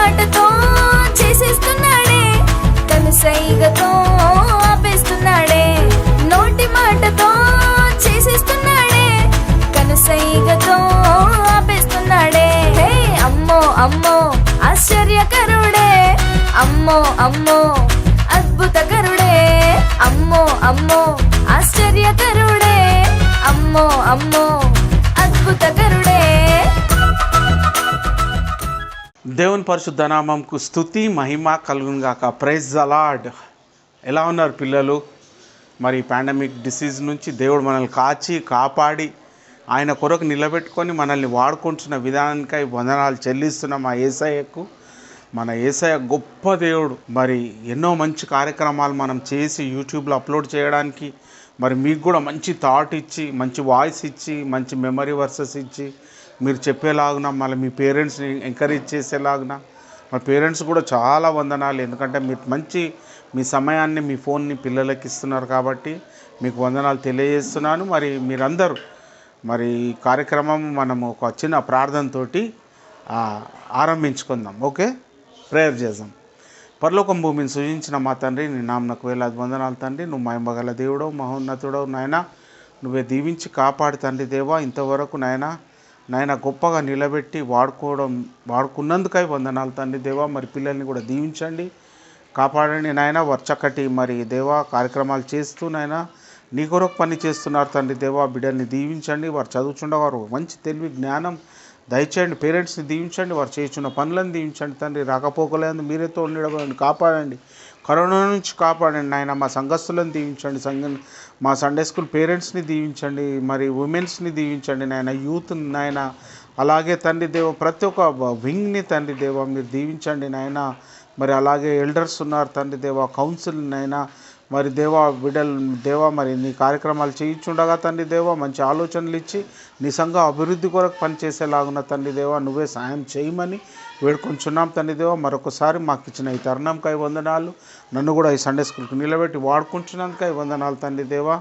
మాటతో చేసేస్తున్నాడే, కనుసైగతో ఆపేస్తున్నాడే. నోటి మాటతో చేసేస్తున్నాడే, కనుసైగతో ఆపేస్తున్నాడే. హే అమ్మో అమ్మో ఆశ్చర్యకరుడే, అమ్మో అమ్మో అద్భుతకరుడే, అమ్మో అమ్మో ఆశ్చర్యకరుడే, అమ్మో అమ్మో అద్భుతకరుడే. దేవుని పరిశుద్ధ నామంకు స్తుతి మహిమ కలుగును గాక. Praise the Lord. ఎలా ఉన్నారు పిల్లలు? మరి పాండమిక్ డిసీజ్ నుంచి దేవుడు మనల్ని కాపాడి ఆయన కొరకు నిలబెట్టుకొని మనల్ని వాడుకుంటున్న విధానానికై వందనాలు చెల్లిస్తున్నాం ఆ యేసయ్యకు. మన యేసయ్య గొప్ప దేవుడు. మరి ఎన్నో మంచి కార్యక్రమాలు మనం చేసి యూట్యూబ్లో అప్లోడ్ చేయడానికి, మరి మీకు కూడా మంచి థాట్ ఇచ్చి, మంచి వాయిస్ ఇచ్చి, మంచి మెమరీ వర్సెస్ ఇచ్చి, మీరు చెప్పేలాగున మళ్ళీ మీ పేరెంట్స్ని ఎంకరేజ్ చేసేలాగున, మా పేరెంట్స్ కూడా చాలా వందనాలు. ఎందుకంటే మీరు మంచి మీ సమయాన్ని మీ ఫోన్ని పిల్లలకి ఇస్తున్నారు కాబట్టి మీకు వందనాలు తెలియజేస్తున్నాను. మరి మీరందరూ మరి ఈ కార్యక్రమం మనము ఒక చిన్న ప్రార్థనతోటి ఆరంభించుకుందాం. ఓకే, ప్రేయర్ చేద్దాం. పరలోకం భూమిని సృజించిన మా తండ్రి, నీ నామనకు వేలాది వందనాలు తండ్రి. నువ్వు మహిమగల దేవుడవు, మహోన్నతుడవు నాయన. నువ్వే దీవించి కాపాడు తండ్రి దేవా. ఇంతవరకు నాయన గొప్పగా నిలబెట్టి వాడుకున్నందుకై వందనాలు తండ్రి దేవా. మరి పిల్లల్ని కూడా దీవించండి, కాపాడండి నాయన. వారు చక్కటి మరి దేవా కార్యక్రమాలు చేస్తూ నాయన నీ కొరకు పని చేస్తున్నారు తండ్రి దేవా. బిడ్డల్ని దీవించండి, వారు చదువుచుండవారు మంచి తెలివి జ్ఞానం దయచేయండి. పేరెంట్స్ని దీవించండి, వారు చేస్తున్న పనులను దీవించండి తండ్రి. రాకపోకలేదు మీరేతో ఉండడం కాపాడండి, కరోనా నుంచి కాపాడండి నాయన. మా సంఘస్థులను దీవించండి, మా సండే స్కూల్ పేరెంట్స్ని దీవించండి, మరి ఉమెన్స్ని దీవించండి నాయన, యూత్ నాయన. అలాగే తండ్రి దేవ ప్రతి ఒక్క వింగ్ని తండ్రి దేవ మీరు దీవించండి నాయన. మరి అలాగే ఎల్డర్స్ ఉన్నారు తండ్రి దేవ, కౌన్సిల్ నాయన. మరి దేవా బిడ్డలు దేవా మరి నీ కార్యక్రమాలు చేయించుండగా తండ్రి దేవా మంచి ఆలోచనలు ఇచ్చి నీ సంఘ అభివృద్ధి కొరకు పనిచేసేలాగున్న తండ్రి దేవా నువ్వే సాయం చేయమని వేడుకొంచున్నాం తండ్రి దేవా. మరొకసారి మాకు ఇచ్చిన ఈ తరుణంకై వందనాలు. నన్ను కూడా ఈ సండే స్కూల్కి నిలబెట్టి వాడుకుంటున్నందుకై వందనాలు తండ్రి దేవా.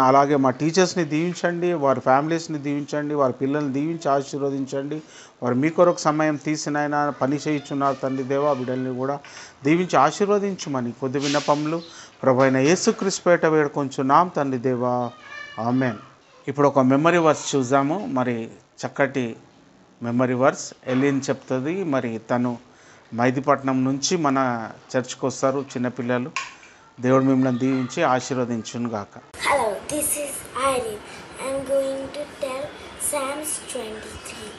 అలాగే మా టీచర్స్ని దీవించండి, వారి ఫ్యామిలీస్ని దీవించండి, వారి పిల్లల్ని దీవించి ఆశీర్వదించండి. వారు మీ కొరకు సమయం తీసినైనా పని చేయించున్నారు తండ్రి దేవా. బిడ్డల్ని కూడా దీవించి ఆశీర్వదించమని కొద్ది విన్నపములు ప్రభు అయిన యేసుక్రీస్తు పేట వేడుకొంచున్నాం తండ్రి దేవా, ఆమేన్. ఇప్పుడు ఒక మెమరీ వర్స్ చూద్దాము. మరి చక్కటి మెమరీ వర్స్ ఎలిన్ చెప్తుంది. మరి తను మైదీపట్నం నుంచి మన చర్చ్కి వస్తారు చిన్నపిల్లలు. దేవుడు మిమ్మల్ని దీవించి ఆశీర్వదించును గాక. Hello, this is Irene. I'm going to tell Psalms 23.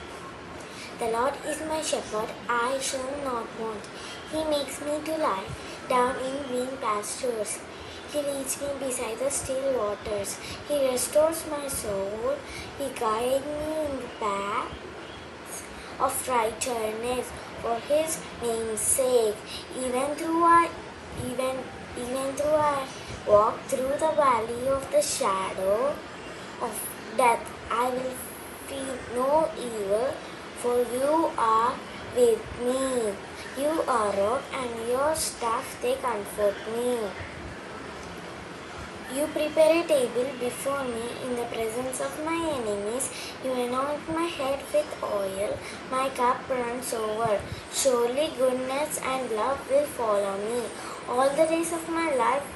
The Lord is my shepherd, I shall not want. He makes me to lie down in green pastures. He leads me beside the still waters. He restores my soul. He guides me in the paths of righteousness for His name's sake. Even though I walk through the valley of the shadow of death, I will fear no evil, for you are with me. You are rock and your staff, they comfort me. You prepare a table before me in the presence of my enemies. You anoint my head with oil. My cup runs over. Surely goodness and love will follow me all the days of my life,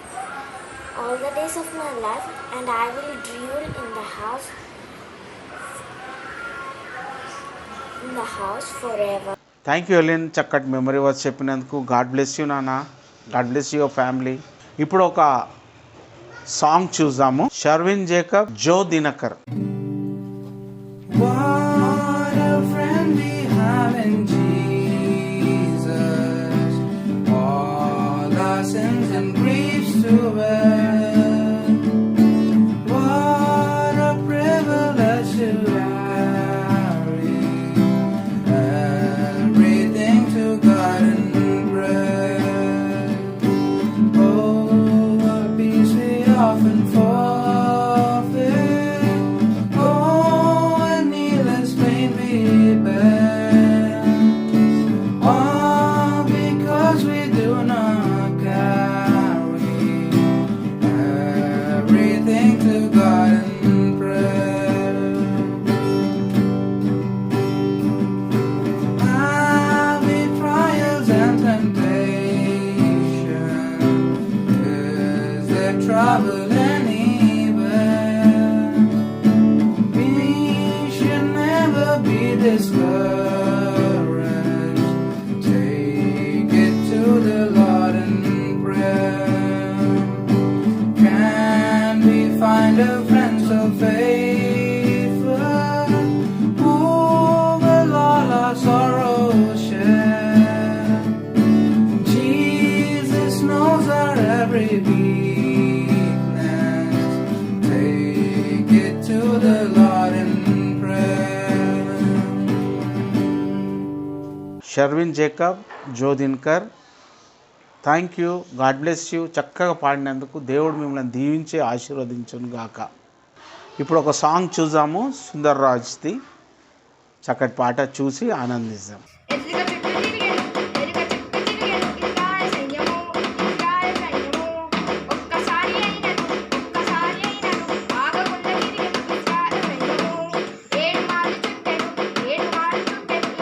and I will dwell in the house forever. Thank you Elin, చక్కటి memory verse చెప్పినందుకు. God bless you నాన్న, God bless your family. ఇప్పుడు ఒక song చూద్దాము. Sharvin Jacob, Joe Dinakar. Often forfeit every weakness. Take it to the Lord in prayer. Sharvin Jacob, Jodinkar, thank you, God bless you. చక్కగా పాడినందుకు దేవుడు మిమ్మల్ని దీవించి ఆశీర్వదించును గాక. ఇప్పుడు ఒక సాంగ్ చూద్దాము, సుందర్ రాజ్ది చక్కటి పాట చూసి ఆనందిద్దాం. ఎదురుగా చుట్టూ తిరిగెను, ఎదురుగా చుట్టూ తిరిగెను ఇశ్రాయేలు సైన్యము, ఇశ్రాయేలు సైన్యము. ఒక్కసారి అయినను ఆగకుండా తిరిగెను ఇశ్రాయేలు సైన్యము. ఏడు మార్లు చుట్టెను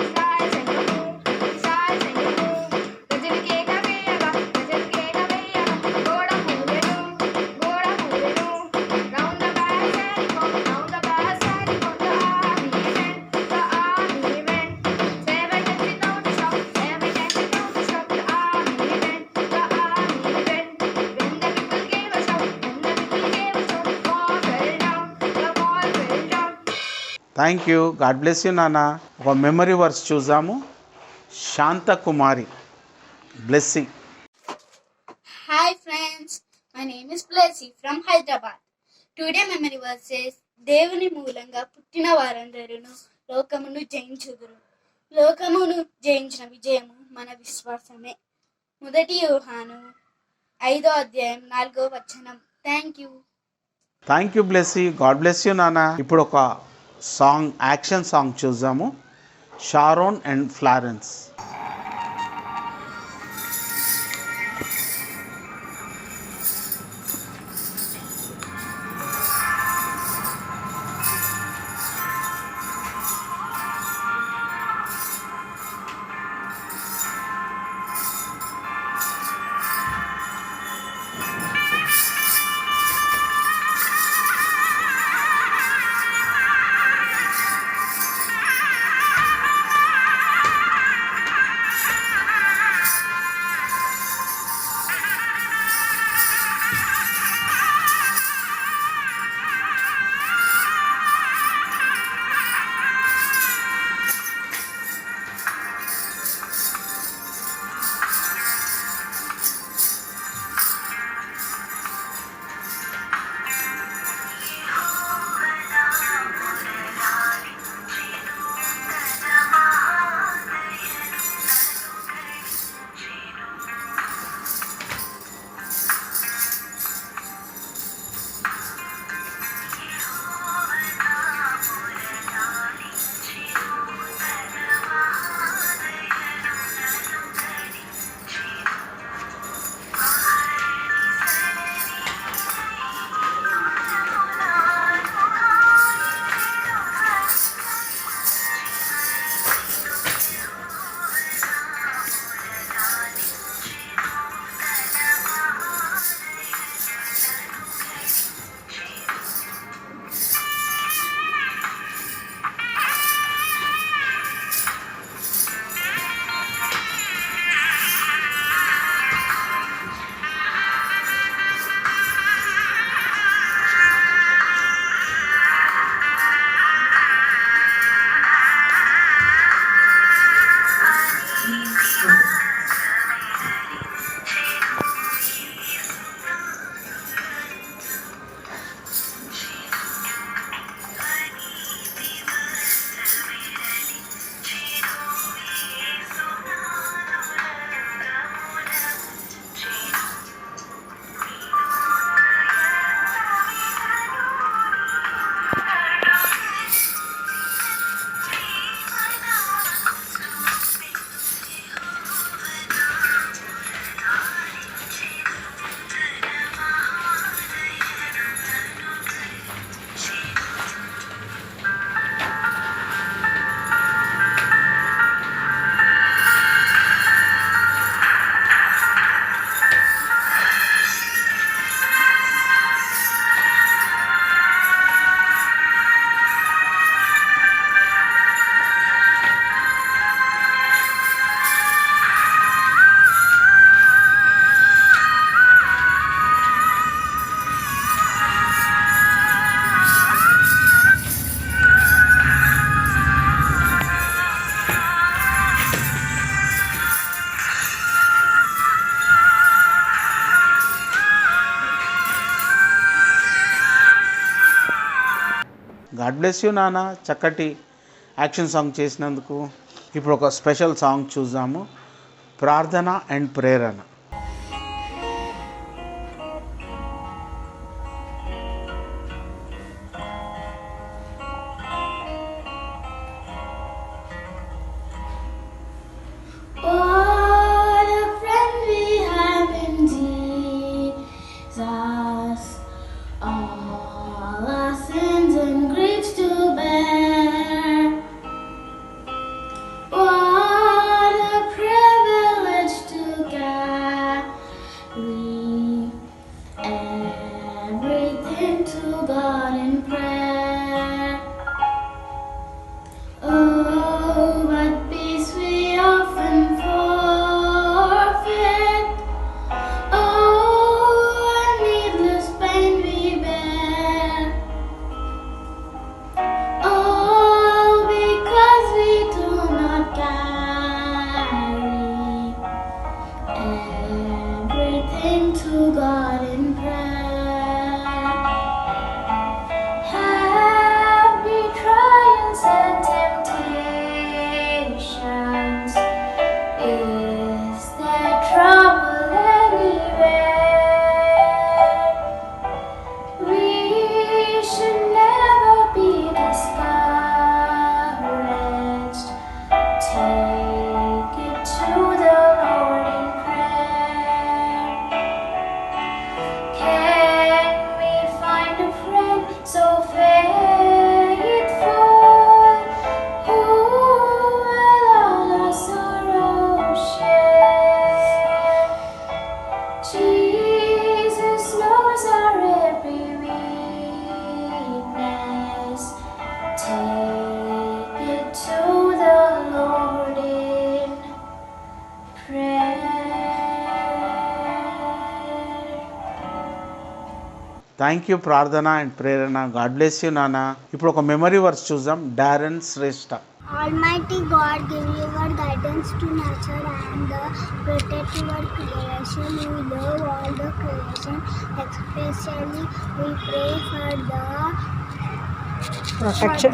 ఇశ్రాయేలు సైన్యము, ఇశ్రాయేలు సైన్యము. ప్రజలు కేక వేయగా, గోడ కూలెను. Round the back Jericho, the army went. 7 10,000 strong, the army went. When the people gave a shout, the wall fell down. Thank you, God bless you నాన్న. ఒక మెమరీ వర్స్ చూద్దాము. Shanthakumari, Blessing. Hi friends, my name is Blessy from Hyderabad. Today memory verse says, దేవుని మూలంగా పుట్టిన వారందరూ లోకమును జయించుదురు. లోకమును జయించిన విజయము మన విశ్వాసమే. 1 యోహాను 5:4. Thank you. Thank you Blessy, God bless you నాన్న. ఇప్పుడు ఒక సాంగ్, యాక్షన్ సాంగ్ చూద్దాము. Sharon and Florence. God bless you నాన్న, చక్కటి యాక్షన్ సాంగ్ చేసినందుకు. ఇప్పుడు ఒక స్పెషల్ సాంగ్ చూద్దాము, ప్రార్థన and Prerana. What a friend we have in Jesus, all our sins and griefs to bear. What a privilege to carry everything to God in prayer. Oh, what peace we often forfeit. Oh, what needless pain we bear. All because we do not carry everything to God in prayer. Have we trials and temptations? Is there trouble anywhere? We should never be discouraged. Take it to the Lord in prayer. Can we find a friend so faithful, who will all our sorrows share? Jesus knows our every weakness. Take it to the Lord in prayer. Thank you Prarthana and Prerana. God bless you నాన్న. ఇప్పుడు ఒక memory verse చూద్దాం, Darren Shrestha. Almighty God, give your guidance to nature and protect your creation. We love all the creation, especially we pray for the protection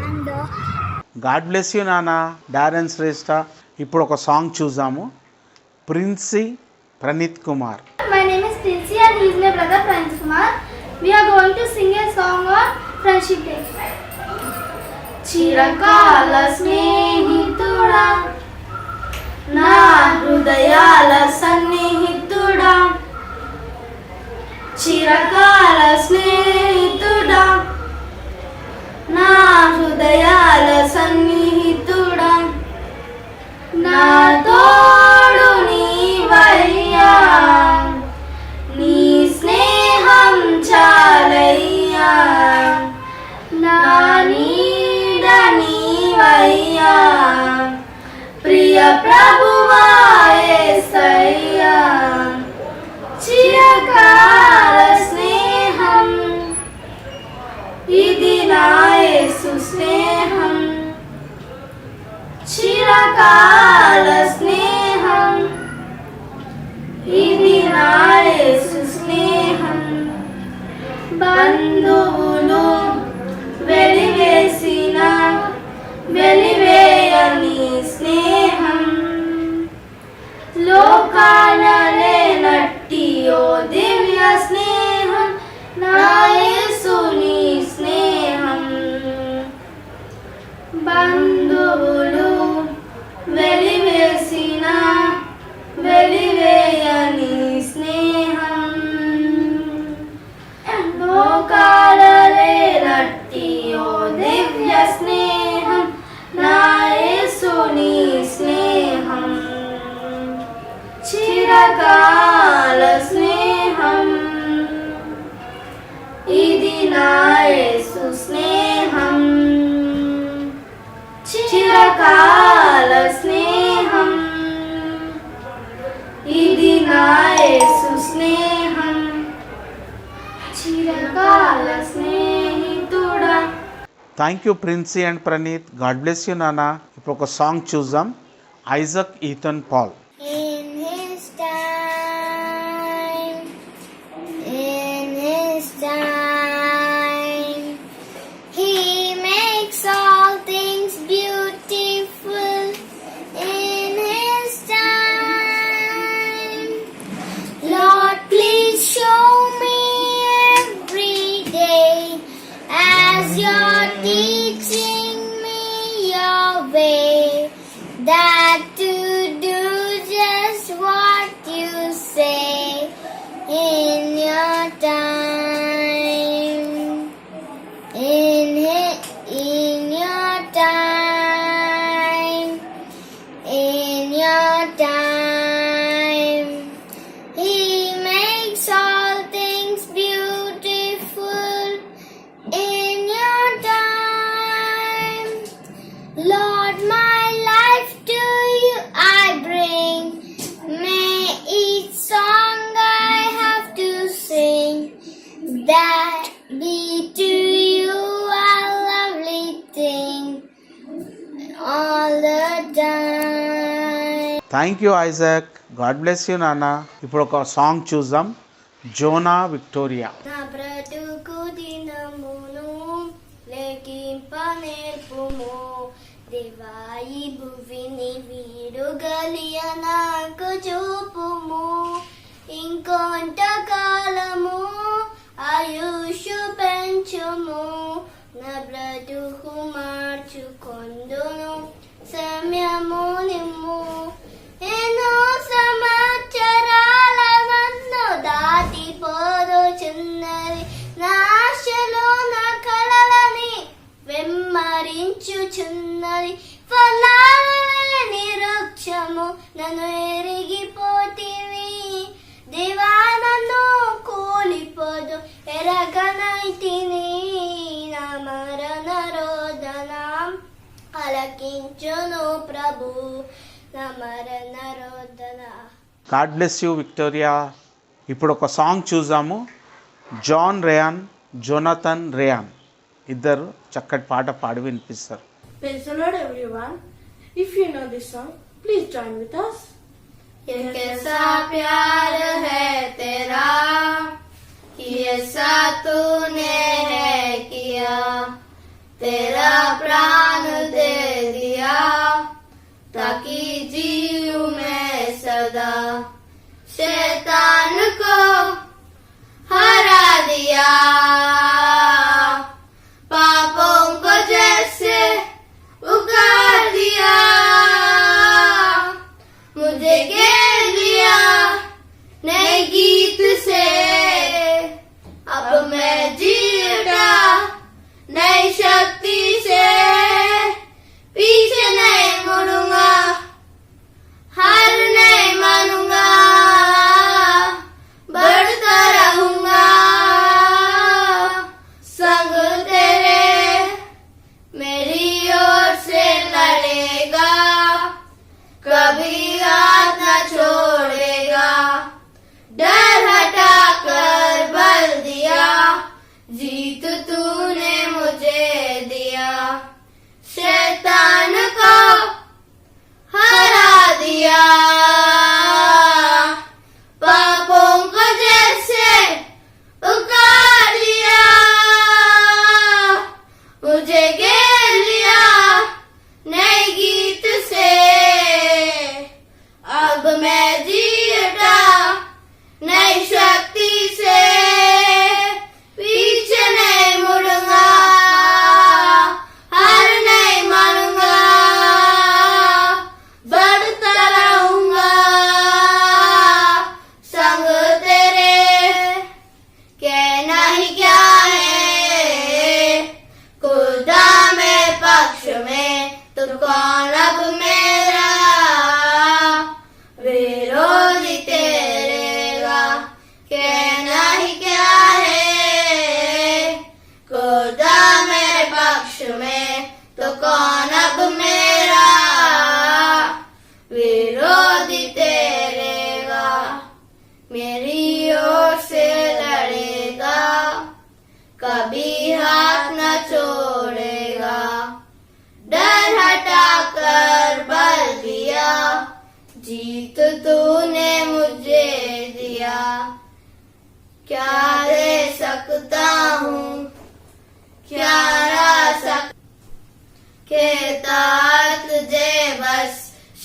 and the God bless you నాన్న, Darren Shreshta. ఇప్పుడు ఒక song చూద్దాము, Princy Praneeth Kumar. My name is Prinsy and he is my brother Prince Kumar. We are going to sing a song on Friendship Day. చిరకాల స్నేహితుడా, నా హృదయాల సన్నిహితుడా, చిరకాల స్నేహితుడా, నా హృదయాల సన్నిహితుడా, నా తోడు నీవయ్యా, నీ స్నేహం చాలయ్యా, నా నీడ నీవయ్యా, ప్రియ ప్రభువా యేసయ్యా, చిరకాల స్నేహం, ఇది నా యేసు స్నేహం, చిరకాల స్నేహం, ఇది నా యేసు స్నేహం. బంధువులు వెలివేసిన వెలివేయని స్నేహం, లోకాన లేనట్టి ఓ దివ్య స్నేహం, నా యేసుని స్నేహం. బంధువులు వెలివేసిన వెలివేయని స్నేహం, లోకాల లేనట్టి ఓ దివ్య స్నేహం, నా యేసుని స్నేహం. చిరకాల స్నేహం, ఇది నా యేసు స్నేహం, చిరకాల స్నేహం, ఇది నా యేసు స్నేహం, చిరకాల స్నేహితుడా. Thank you Princy and Praneeth. God bless you నాన్న. ఇప్పుడు ఒక సాంగ్ చూద్దాం, Isaac Ethan Paul. In his time, in his time. time. He makes all things beautiful in your time. Lord, my life to you I bring. May each song I have to sing that be to you a lovely thing all the time. Thank you Isaac. God bless you నాన్న. ఇప్పుడు ఒక song చూద్దాం. Zona Victoria. నా బ్రతుకు దినమును లెక్కింప నేర్పుము, దేవాయి భువిని వీడుగలియ నాకు చూపుము. ఇంకొంత కాలము ఆయుషు పెంచుము, నా బ్రతుకు మార్చుకొందును సమయము నిమ్ము. ఎన్నో సంవత్సరాల నన్ను దాటిపోదుచున్నది, నా ఆశలో నా కలలని వెమ్మరించుచున్నది. ఫలాలే నిరుక్షము నన్ను ఎరిగిపోతివి, దేవా నన్ను కూలిపోదు ఎరగనైతిని. నా మరణ రోదన అలకించును ప్రభు, నా మరణ రోదన. God bless you Victoria. ఇప్పుడు ఒక సాంగ్ చూద్దాము. జాన్ రేయాన్, జోనాథన్ రేయాన్ ఇద్దరు చక్కటి పాట పాడి వినిపిస్తారు. Praise the Lord, everyone. If you know this song, please join with us. ये कैसा प्यार है तेरा, ऐसा तूने है किया, तेरा प्राण दे दिया ताकि जीऊं मैं सदा. शैतान को हरा दिया, पापों को जैसे उगार दिया, मुझे घेर लिया नए गीत से. अब मैं जी उठा नई शक्ति से, पीछे नहीं मुड़ूंगा, हार नहीं मानूंगा, बढ़ता रहूंगा संग तेरे. मेरी ओर से लड़ेगा, कभी हाथ न छोड़ेगा. डर हटा कर बल दिया, जीत तूने मुझे दिया. शैतान को हरा दिया, पापों को जैसे उगार लिया, मुझे घेर लिया नए गीत से. अब मैं जी उठा नई शक्ति से, पीछे नहीं मुड़ूंगा, हार नहीं मानूंगा, बढ़ता रहूंगा संग तेरे. कहना ही क्या है खुदा में पक्ष में, तो कौन अब मेरा विरोधी तेरेगा. कहना ही क्या है खुदा मेरे पक्ष में, तो कौन अब मेरा विरोधी तेरेगा. मेरी ओर से लड़ेगा, कभी हाथ न छोड़ेगा. डर हटा कर बल दिया, जीत तूने मुझे दिया. क्या दे सकता हूँ, क्या रा सक कहता तुझे बस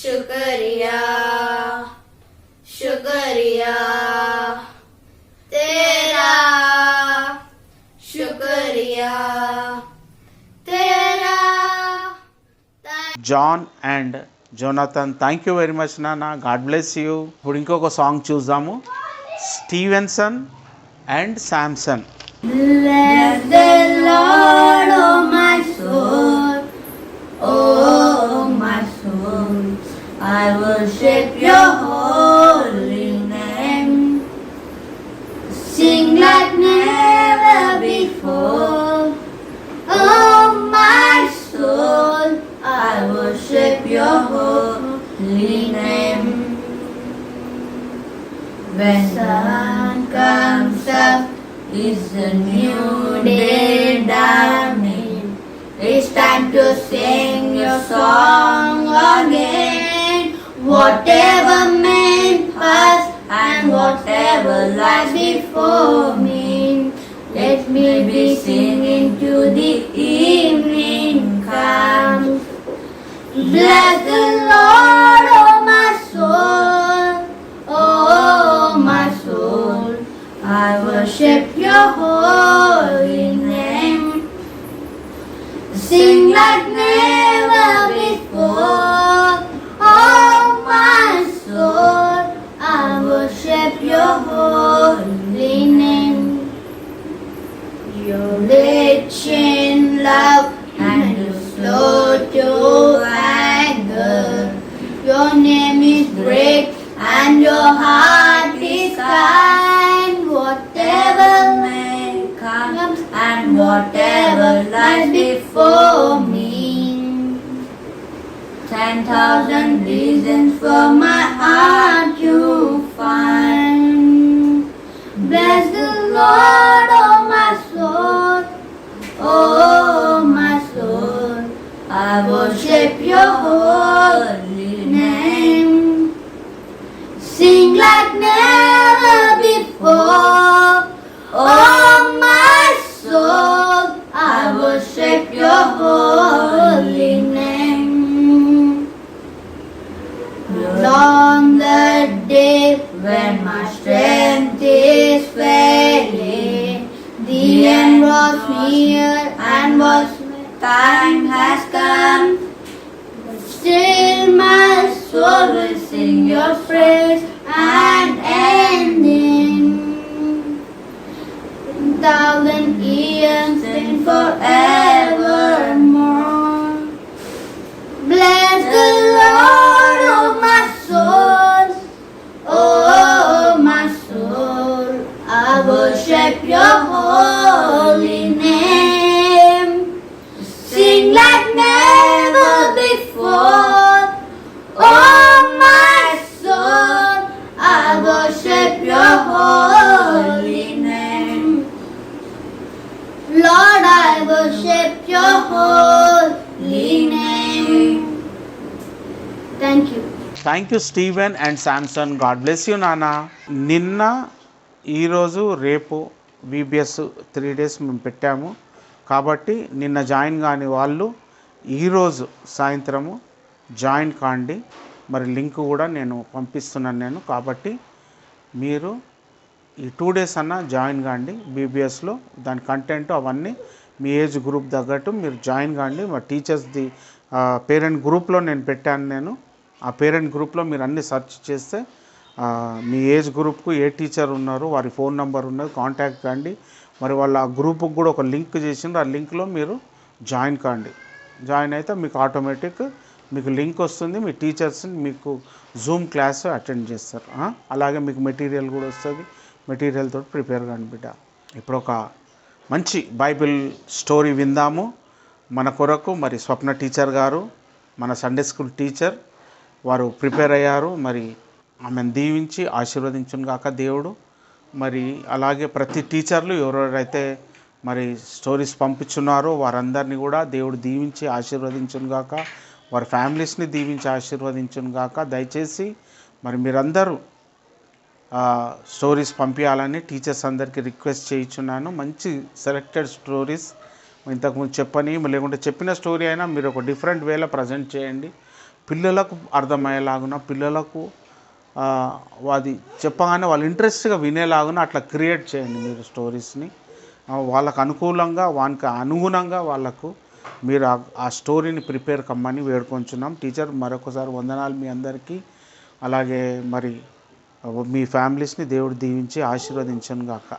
शुक्रिया, शुक्रिया तेरा, शुक्रिया तेरा. John and Jonathan, thank you very much నాన్న. God bless you. ఇప్పుడు ఇంకొక సాంగ్ చూద్దాము. Stevenson and Samson. Bless the Lord, oh my soul, I worship your holy name. Sing like never before. Oh my soul, I worship your holy name. When sun comes up, it's a new day dawning. It's time to sing your song again. Whatever may pass and whatever lies before me, let me be singing to the evening comes. Bless the Lord, oh my soul, oh my soul. I worship your holy name. Sing like never before. Oh my soul, I worship your holy name. You're rich in love and you're slow to anger. Your name is great and your heart is kind. Whatever may come and whatever lies before me, 10,000 reasons for my heart you find. Bless the Lord, oh my soul, oh my soul. I worship your holy name. Sing like never before. Oh my soul, I worship your holy name. On the day when my strength is failing, the end was near and was time has come. But still my soul will sing your praise and ending. 1,000 years and forevermore. Bless the Lord, oh my soul, oh my soul. I worship your holy name. Sing like never before. Oh my soul, I worship your holy name. Lord, I worship your holy name. Thank you. Thank you Steven and Samson. God bless you నాన్న. నిన్న ఈరోజు రేపు VBS 3 days మేము పెట్టాము కాబట్టి నిన్న join కాని వాళ్ళు ఈరోజు సాయంత్రము జాయిన్ కాండి. మరి లింక్ కూడా నేను పంపిస్తున్నాను కాబట్టి మీరు ఈ 2 days అన్నా జాయిన్ కాండి BBSలో. దాని కంటెంట్ అవన్నీ మీ ఏజ్ గ్రూప్ తగ్గట్టు మీరు జాయిన్ కాండి. మా టీచర్స్ది పేరెంట్ గ్రూప్లో నేను పెట్టాను. ఆ పేరెంట్ గ్రూప్లో మీరు అన్నీ సెర్చ్ చేస్తే మీ ఏజ్ గ్రూప్కు ఏ టీచర్ ఉన్నారు వారి ఫోన్ నెంబర్ ఉన్నది, కాంటాక్ట్ కాండి. మరి వాళ్ళ ఆ గ్రూప్కి కూడా ఒక లింక్ చేసిండ్రు, ఆ లింక్లో మీరు జాయిన్ కాండి. జాయిన్ అయితే మీకు ఆటోమేటిక్ మీకు లింక్ వస్తుంది. మీ టీచర్స్ మీకు జూమ్ క్లాస్ అటెండ్ చేస్తారు. అలాగే మీకు మెటీరియల్ కూడా వస్తుంది. మెటీరియల్ తోటి ప్రిపేర్ కాండి బిడ్డ. ఇప్పుడు ఒక మంచి బైబిల్ స్టోరీ విందాము. మన కొరకు మరి స్వప్న టీచర్ గారు, మన సండే స్కూల్ టీచర్, వారు ప్రిపేర్ అయ్యారు. మరి ఆమెను దీవించి ఆశీర్వదించును గాక దేవుడు. మరి అలాగే ప్రతి టీచర్లు ఎవరెవరైతే మరి స్టోరీస్ పంపించున్నారో వారందరినీ కూడా దేవుడు దీవించి ఆశీర్వదించును గాక, వారి ఫ్యామిలీస్ని దీవించి ఆశీర్వదించును గాక. దయచేసి మరి మీరందరూ స్టోరీస్ పంపించాలని టీచర్స్ అందరికీ రిక్వెస్ట్ చేయించున్నాను. మంచి సెలెక్టెడ్ స్టోరీస్, ఇంతకుముందు చెప్పని లేకుంటే చెప్పిన స్టోరీ అయినా మీరు ఒక డిఫరెంట్ వేలో ప్రజెంట్ చేయండి. పిల్లలకు అర్థమయ్యేలాగున, పిల్లలకు అది చెప్పగానే వాళ్ళు ఇంట్రెస్ట్గా వినేలాగున అట్లా క్రియేట్ చేయండి మీరు స్టోరీస్ని. వాళ్ళకు అనుకూలంగా వానికి అనుగుణంగా వాళ్ళకు మీరు ఆ స్టోరీని ప్రిపేర్ కమ్మని వేడుకొంచున్నాం. టీచర్ మరొకసారి వందనాలు మీ అందరికీ. అలాగే మరి మీ ఫ్యామిలీస్ని దేవుడు దీవించి ఆశీర్వదించను గాక.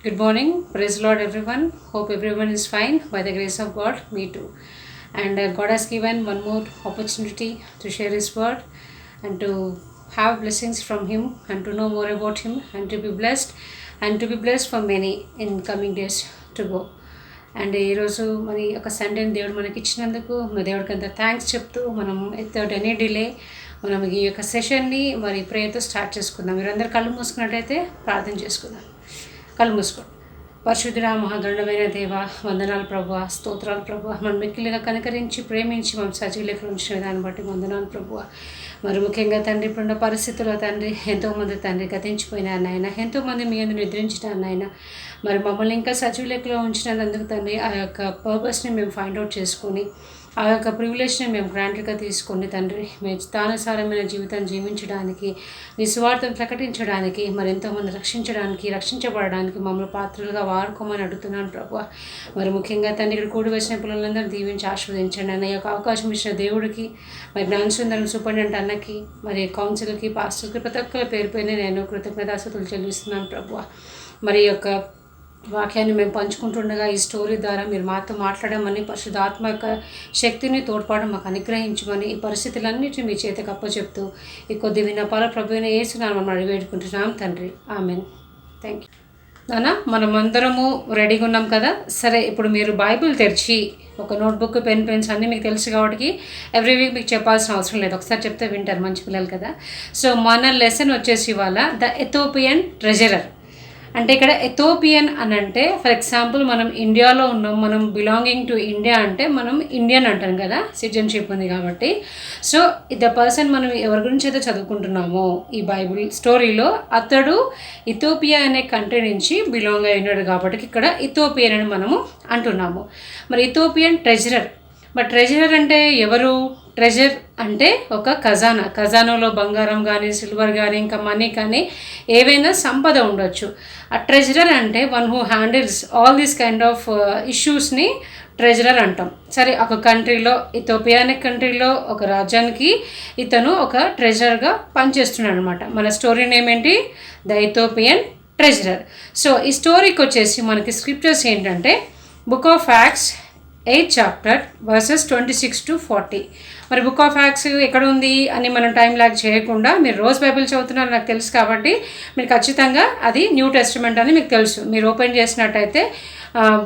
Good morning. Praise the Lord everyone. Hope everyone is fine by the grace of God. Me too. And God has given one more opportunity to share His word and to have blessings from Him and to know more about Him and to be blessed for many in coming days to go. And ఈరోజు మరి ఒక సండేని దేవుడు మనకి ఇచ్చినందుకు మన దేవుడికి అంత thanks చెప్తూ మనం వితౌట్ ఎనీ డిలే మనం ఈ యొక్క సెషన్ని మరి ప్రేయర్తో స్టార్ట్ చేసుకుందాం. మీరందరూ కళ్ళు మూసుకున్నట్టయితే ప్రార్థన చేసుకుందాం. కళ్ళు మూసుకోండి. పరిశుద్ధుడా మహాగణమైన దేవ, వందనాలు ప్రభువ, స్తోత్రాలు ప్రభువ, మనం మిక్కిలిగా కనికరించి ప్రేమించి మనం సజీవులకు ఉంచిన దాన్ని బట్టి వందనాలు ప్రభువ. మరి ముఖ్యంగా తండ్రి ఇప్పుడున్న పరిస్థితుల్లో తండ్రి ఎంతోమంది తండ్రి గతించిపోయినారు నాయన, ఎంతోమంది మీ అందరూ నిద్రించినారు నాయన. మరి మమ్మల్ని ఇంకా సజీవులెక్కలో ఉంచినందుకు తండ్రి ఆ యొక్క పర్పస్ని మేము ఫైండ్ అవుట్ చేసుకొని ఆ యొక్క ప్రివిలేజ్ని మేము గ్రాంటెడ్గా తీసుకొని తండ్రి మేము స్థానసారమైన జీవితాన్ని జీవించడానికి నిస్వార్థం ప్రకటించడానికి మరి ఎంతోమంది రక్షించబడడానికి మమ్మల్ని పాత్రలుగా వాడుకోమని అడుగుతున్నాను ప్రభువా. మరి ముఖ్యంగా తండ్రి ఇక్కడ కూడి వచ్చిన పిల్లలందరూ దీవించి ఆశీర్వదించండి అన్న యొక్క అవకాశం ఇచ్చిన దేవుడికి, మరి జ్ఞానసుందరం సూపరింటెండెంట్ అన్నకి, మరి కౌన్సిల్కి, పాస్టర్కి, ప్రతి ఒక్కరి పేరు పైన నేను కృతజ్ఞతాస్తుతులు చెల్లిస్తున్నాను ప్రభువా. మరి యొక్క వాక్యాన్ని మేము పంచుకుంటుండగా ఈ స్టోరీ ద్వారా మీరు మాతో మాట్లాడమని, పరిశుద్ధాత్మ యొక్క శక్తిని తోడ్పాటు మాకు అనుగ్రహించమని, ఈ పరిస్థితులన్నిటిని మీ చేతికి అప్పచెప్తూ ఈ కొద్ది విన్నపాల ప్రభువైన యేసునామమున మనం అడివేడుకుంటున్నాం తండ్రి, ఆమెన్. థ్యాంక్ యూ నాన్న. మనం అందరము రెడీగా ఉన్నాం కదా. సరే, ఇప్పుడు మీరు బైబిల్ తెరిచి ఒక నోట్బుక్, పెన్స్ అన్నీ మీకు తెలుసు కాబట్టి ఎవ్రీ వీక్ మీకు చెప్పాల్సిన అవసరం లేదు. ఒకసారి చెప్తే వింటారు, మంచి పిల్లలు కదా. సో మన లెసన్ వచ్చేసి ఇవాళ ద ఎథోపియన్ ట్రెజరర్. అంటే ఇక్కడ ఎథోపియన్ అని అంటే ఫర్ ఎగ్జాంపుల్ మనం ఇండియాలో ఉన్నాం, మనం బిలాంగింగ్ టు ఇండియా అంటే మనం ఇండియన్ అంటాం కదా, సిటిజన్షిప్ ఉంది కాబట్టి. సో ద పర్సన్ మనం ఎవరి గురించి అయితే చదువుకుంటున్నామో ఈ బైబిల్ స్టోరీలో అతడు ఇథోపియా అనే కంట్రీ నుంచి బిలాంగ్ అయి ఉన్నాడు కాబట్టి ఇక్కడ ఇథోపియన్ అని మనము అంటున్నాము. మరి ఇథోపియన్ ట్రెజరర్. మరి ట్రెజరర్ అంటే ఎవరు? ట్రెజర్ అంటే ఒక ఖజానాలో బంగారం కానీ, సిల్వర్ కానీ, ఇంకా మనీ కానీ ఏవైనా సంపద ఉండొచ్చు. ఆ ట్రెజరర్ అంటే one who handles all these kind of ఇష్యూస్ని ట్రెజరర్ అంటాం. సరే, ఒక కంట్రీలో, ఇథోపియా అనే కంట్రీలో ఒక రాజ్యానికి ఇతను ఒక ట్రెజరర్గా పనిచేస్తున్నాడు అనమాట. మన స్టోరీ నేమ్ ఏంటి? The Ethiopian treasurer. సో ఈ స్టోరీకి వచ్చేసి మనకి స్క్రిప్చర్స్ ఏంటంటే book of acts 8th chapter verses 26 to 40. మరి బుక్ ఆఫ్ యాక్ట్స్ ఎక్కడ ఉంది అని మనం టైం లాగ్ చేయకుండా, మీరు రోజు బైబిల్ చదువుతున్నారు నాకు తెలుసు కాబట్టి మీరు ఖచ్చితంగా అది న్యూ టెస్టిమెంట్ అని మీకు తెలుసు. మీరు ఓపెన్ చేసినట్టయితే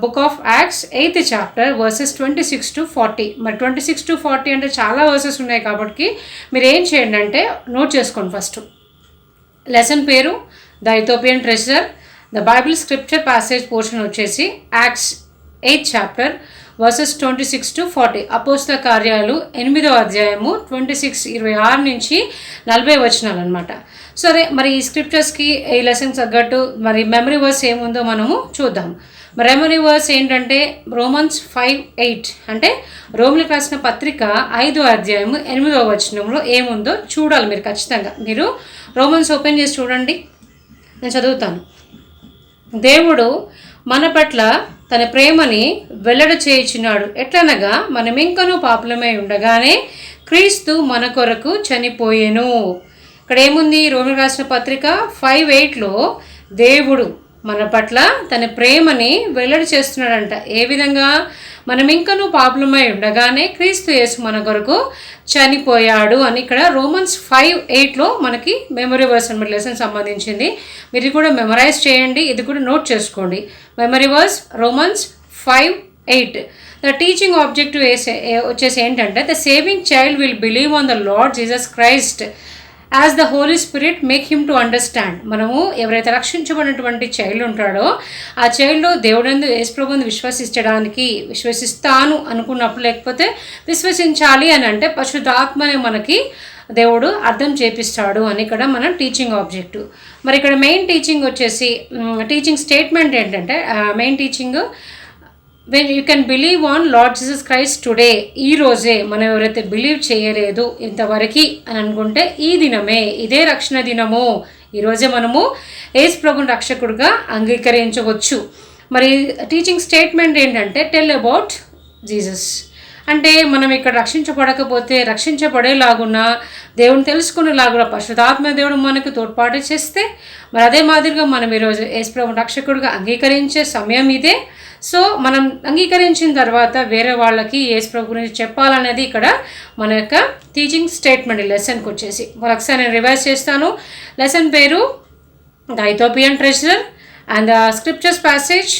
book of acts 8th chapter verses 26 to 40. మరి 26 to 40 అంటే చాలా వర్సెస్ ఉన్నాయి కాబట్టి మీరు ఏం చేయండి అంటే నోట్ చేసుకోండి. ఫస్ట్ లెసన్ పేరు the Ethiopian treasurer. The Bible scripture passage portion వచ్చేసి acts 8th chapter verses 26 to 40. అపోస్తల కార్యాలు 8వ అధ్యాయము 26 నుంచి 40 వచనాలు అనమాట. సరే, మరి ఈ స్క్రిప్చర్స్కి ఈ లెసన్స్ తగ్గట్టు మరి మెమరీ వర్స్ ఏముందో మనము చూద్దాం. మరి మెమరీ వర్స్ ఏంటంటే రోమన్స్ 5:8 అంటే రోమిలకు రాసిన పత్రిక 5వ అధ్యాయము 8వ వచనంలో ఏముందో చూడాలి మీరు ఖచ్చితంగా. మీరు రోమన్స్ ఓపెన్ చేసి చూడండి, నేను చదువుతాను. దేవుడు మన పట్ల తన ప్రేమని వెల్లడి చేయించినాడు. ఎట్లనగా మనం ఇంకనూ పాపులమై ఉండగానే క్రీస్తు మన కొరకు చనిపోయెను. ఇక్కడ ఏముంది? రోమిలకు రాసిన పత్రిక 5:8లో దేవుడు మన పట్ల తన ప్రేమని వెల్లడి చేస్తున్నాడంట. ఏ విధంగా? మనం ఇంకనూ పాపులమై ఉండగానే క్రీస్తు యేసు మన కొరకు చనిపోయాడు అని ఇక్కడ రోమన్స్ 5:8లో మనకి మెమరీ వర్స్ అన్నమాట, లెసన్ సంబంధించింది. మీరు కూడా మెమరైజ్ చేయండి, ఇది కూడా నోట్ చేసుకోండి. Memory verse Romans 5:8. The teaching objective వచ్చేసి ఏంటంటే the saving child will believe on the Lord Jesus Christ as the Holy Spirit make him to understand. మనము ఎవరైతే రక్షించబడినటువంటి చైల్డ్ ఉంటాడో ఆ చైల్డ్ దేవుడందు యేసుప్రభువుని విశ్వసిస్తాను అనుకున్నప్పుడు, లేకపోతే విశ్వసించాలి అని అంటే పరిశుద్ధాత్మనే మనకి దేవుడు అర్థం చేపిస్తాడు అని ఇక్కడ మన టీచింగ్ ఆబ్జెక్టివ్. మరి ఇక్కడ మెయిన్ టీచింగ్ వచ్చేసి టీచింగ్ స్టేట్మెంట్ ఏంటంటే main teaching when you can believe on lord Jesus Christ today. ఈ రోజే మనం ఎవరైతే బిలీవ్ చేయలేదు ఇంతవరకు అని అనుకుంటే ఈ దినమే, ఇదే రక్షణ దినము, ఈరోజే మనము యేసు ప్రభువుని రక్షకుడిగా అంగీకరించవచ్చు. మరి టీచింగ్ స్టేట్మెంట్ ఏంటంటే టెల్ అబౌట్ జీసస్. అంటే మనం ఇక్కడ రక్షించబడకపోతే రక్షించబడేలాగున్నా, దేవుని తెలుసుకునేలాగున్నా పరిశుద్ధాత్మ దేవుడు మనకు తోడ్పాటు చేస్తే, మరి అదే మాదిరిగా మనం ఈరోజు యేసు ప్రభువుని రక్షకుడిగా అంగీకరించే సమయం ఇదే. సో మనం అంగీకరించిన తర్వాత వేరే వాళ్ళకి యేసు ప్రభు గురించి చెప్పాలనేది ఇక్కడ మన యొక్క టీచింగ్ స్టేట్మెంట్ లెసన్కి వచ్చేసి. ఒకసారి నేను రివైజ్ చేస్తాను. లెసన్ పేరు the Ethiopian treasurer and the scriptures passage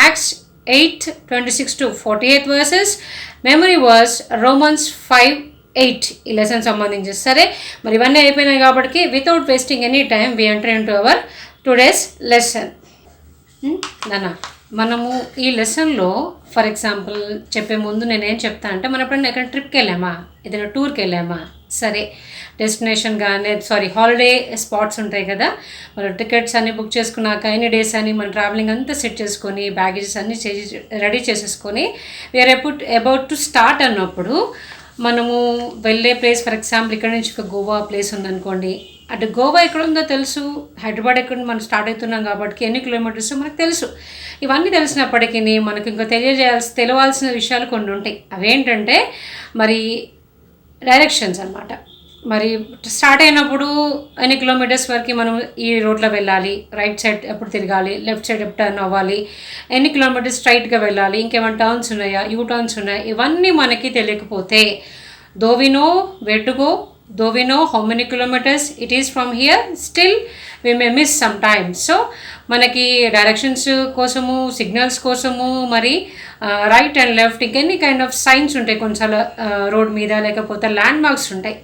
Acts 8:26-48 verses. Memory verse Romans 5:8 ఈ లెసన్ సంబంధించి. సరే, మరి ఇవన్నీ అయిపోయినాయి కాబట్టి without wasting any time we enter into our today's lesson. నాన్న, మనము ఈ లెసన్లో ఫర్ ఎగ్జాంపుల్ చెప్పే ముందు నేనేం చెప్తా అంటే, మనం ఎప్పుడైనా ఎక్కడ ట్రిప్కి వెళ్ళామా, ఏదైనా టూర్కి వెళ్ళామా, సరే డెస్టినేషన్ కానీ హాలిడే స్పాట్స్ ఉంటాయి కదా, మనం టికెట్స్ అన్నీ బుక్ చేసుకున్నాక ఎన్ని డేస్ అని మన ట్రావెలింగ్ అంతా సెట్ చేసుకొని బ్యాగేజెస్ అన్నీ రెడీ చేసేసుకొని వీఆర్ అబౌట్ టు స్టార్ట్ అన్నప్పుడు మనము వెళ్ళే ప్లేస్ ఫర్ ఎగ్జాంపుల్ ఇక్కడ నుంచి ఒక గోవా ప్లేస్ ఉందనుకోండి. అటు గోవా ఎక్కడ ఉందో తెలుసు, హైదరాబాద్ ఎక్కడ మనం స్టార్ట్ అవుతున్నాం కాబట్టి ఎన్ని కిలోమీటర్స్ మనకు తెలుసు. ఇవన్నీ తెలిసినప్పటికీ మనకు ఇంకా తెలియాల్సిన విషయాలు కొన్ని ఉంటాయి. అవేంటంటే మరి డైరెక్షన్స్ అన్నమాట. మరి స్టార్ట్ అయినప్పుడు ఎన్ని కిలోమీటర్స్ వరకు మనం ఈ రోడ్లో వెళ్ళాలి, రైట్ సైడ్ ఎప్పుడు తిరగాలి, లెఫ్ట్ సైడ్ ఎప్పుడు టర్న్ అవ్వాలి, ఎన్ని కిలోమీటర్స్ స్ట్రైట్గా వెళ్ళాలి, ఇంకేమైనా టర్న్స్ ఉన్నాయా, యూ టర్న్స్ ఉన్నాయా, ఇవన్నీ మనకి తెలియకపోతే though we know where to go, though we know how many kilometers it is from here, still we may miss sometimes. So మనకి డైరెక్షన్స్ కోసము, సిగ్నల్స్ కోసము, మరి రైట్ అండ్ లెఫ్ట్ ఇంకెన్ని కైండ్ ఆఫ్ సైన్స్ ఉంటాయి కొన్నిసార్లు రోడ్ మీద, లేకపోతే land marks ఉంటాయి.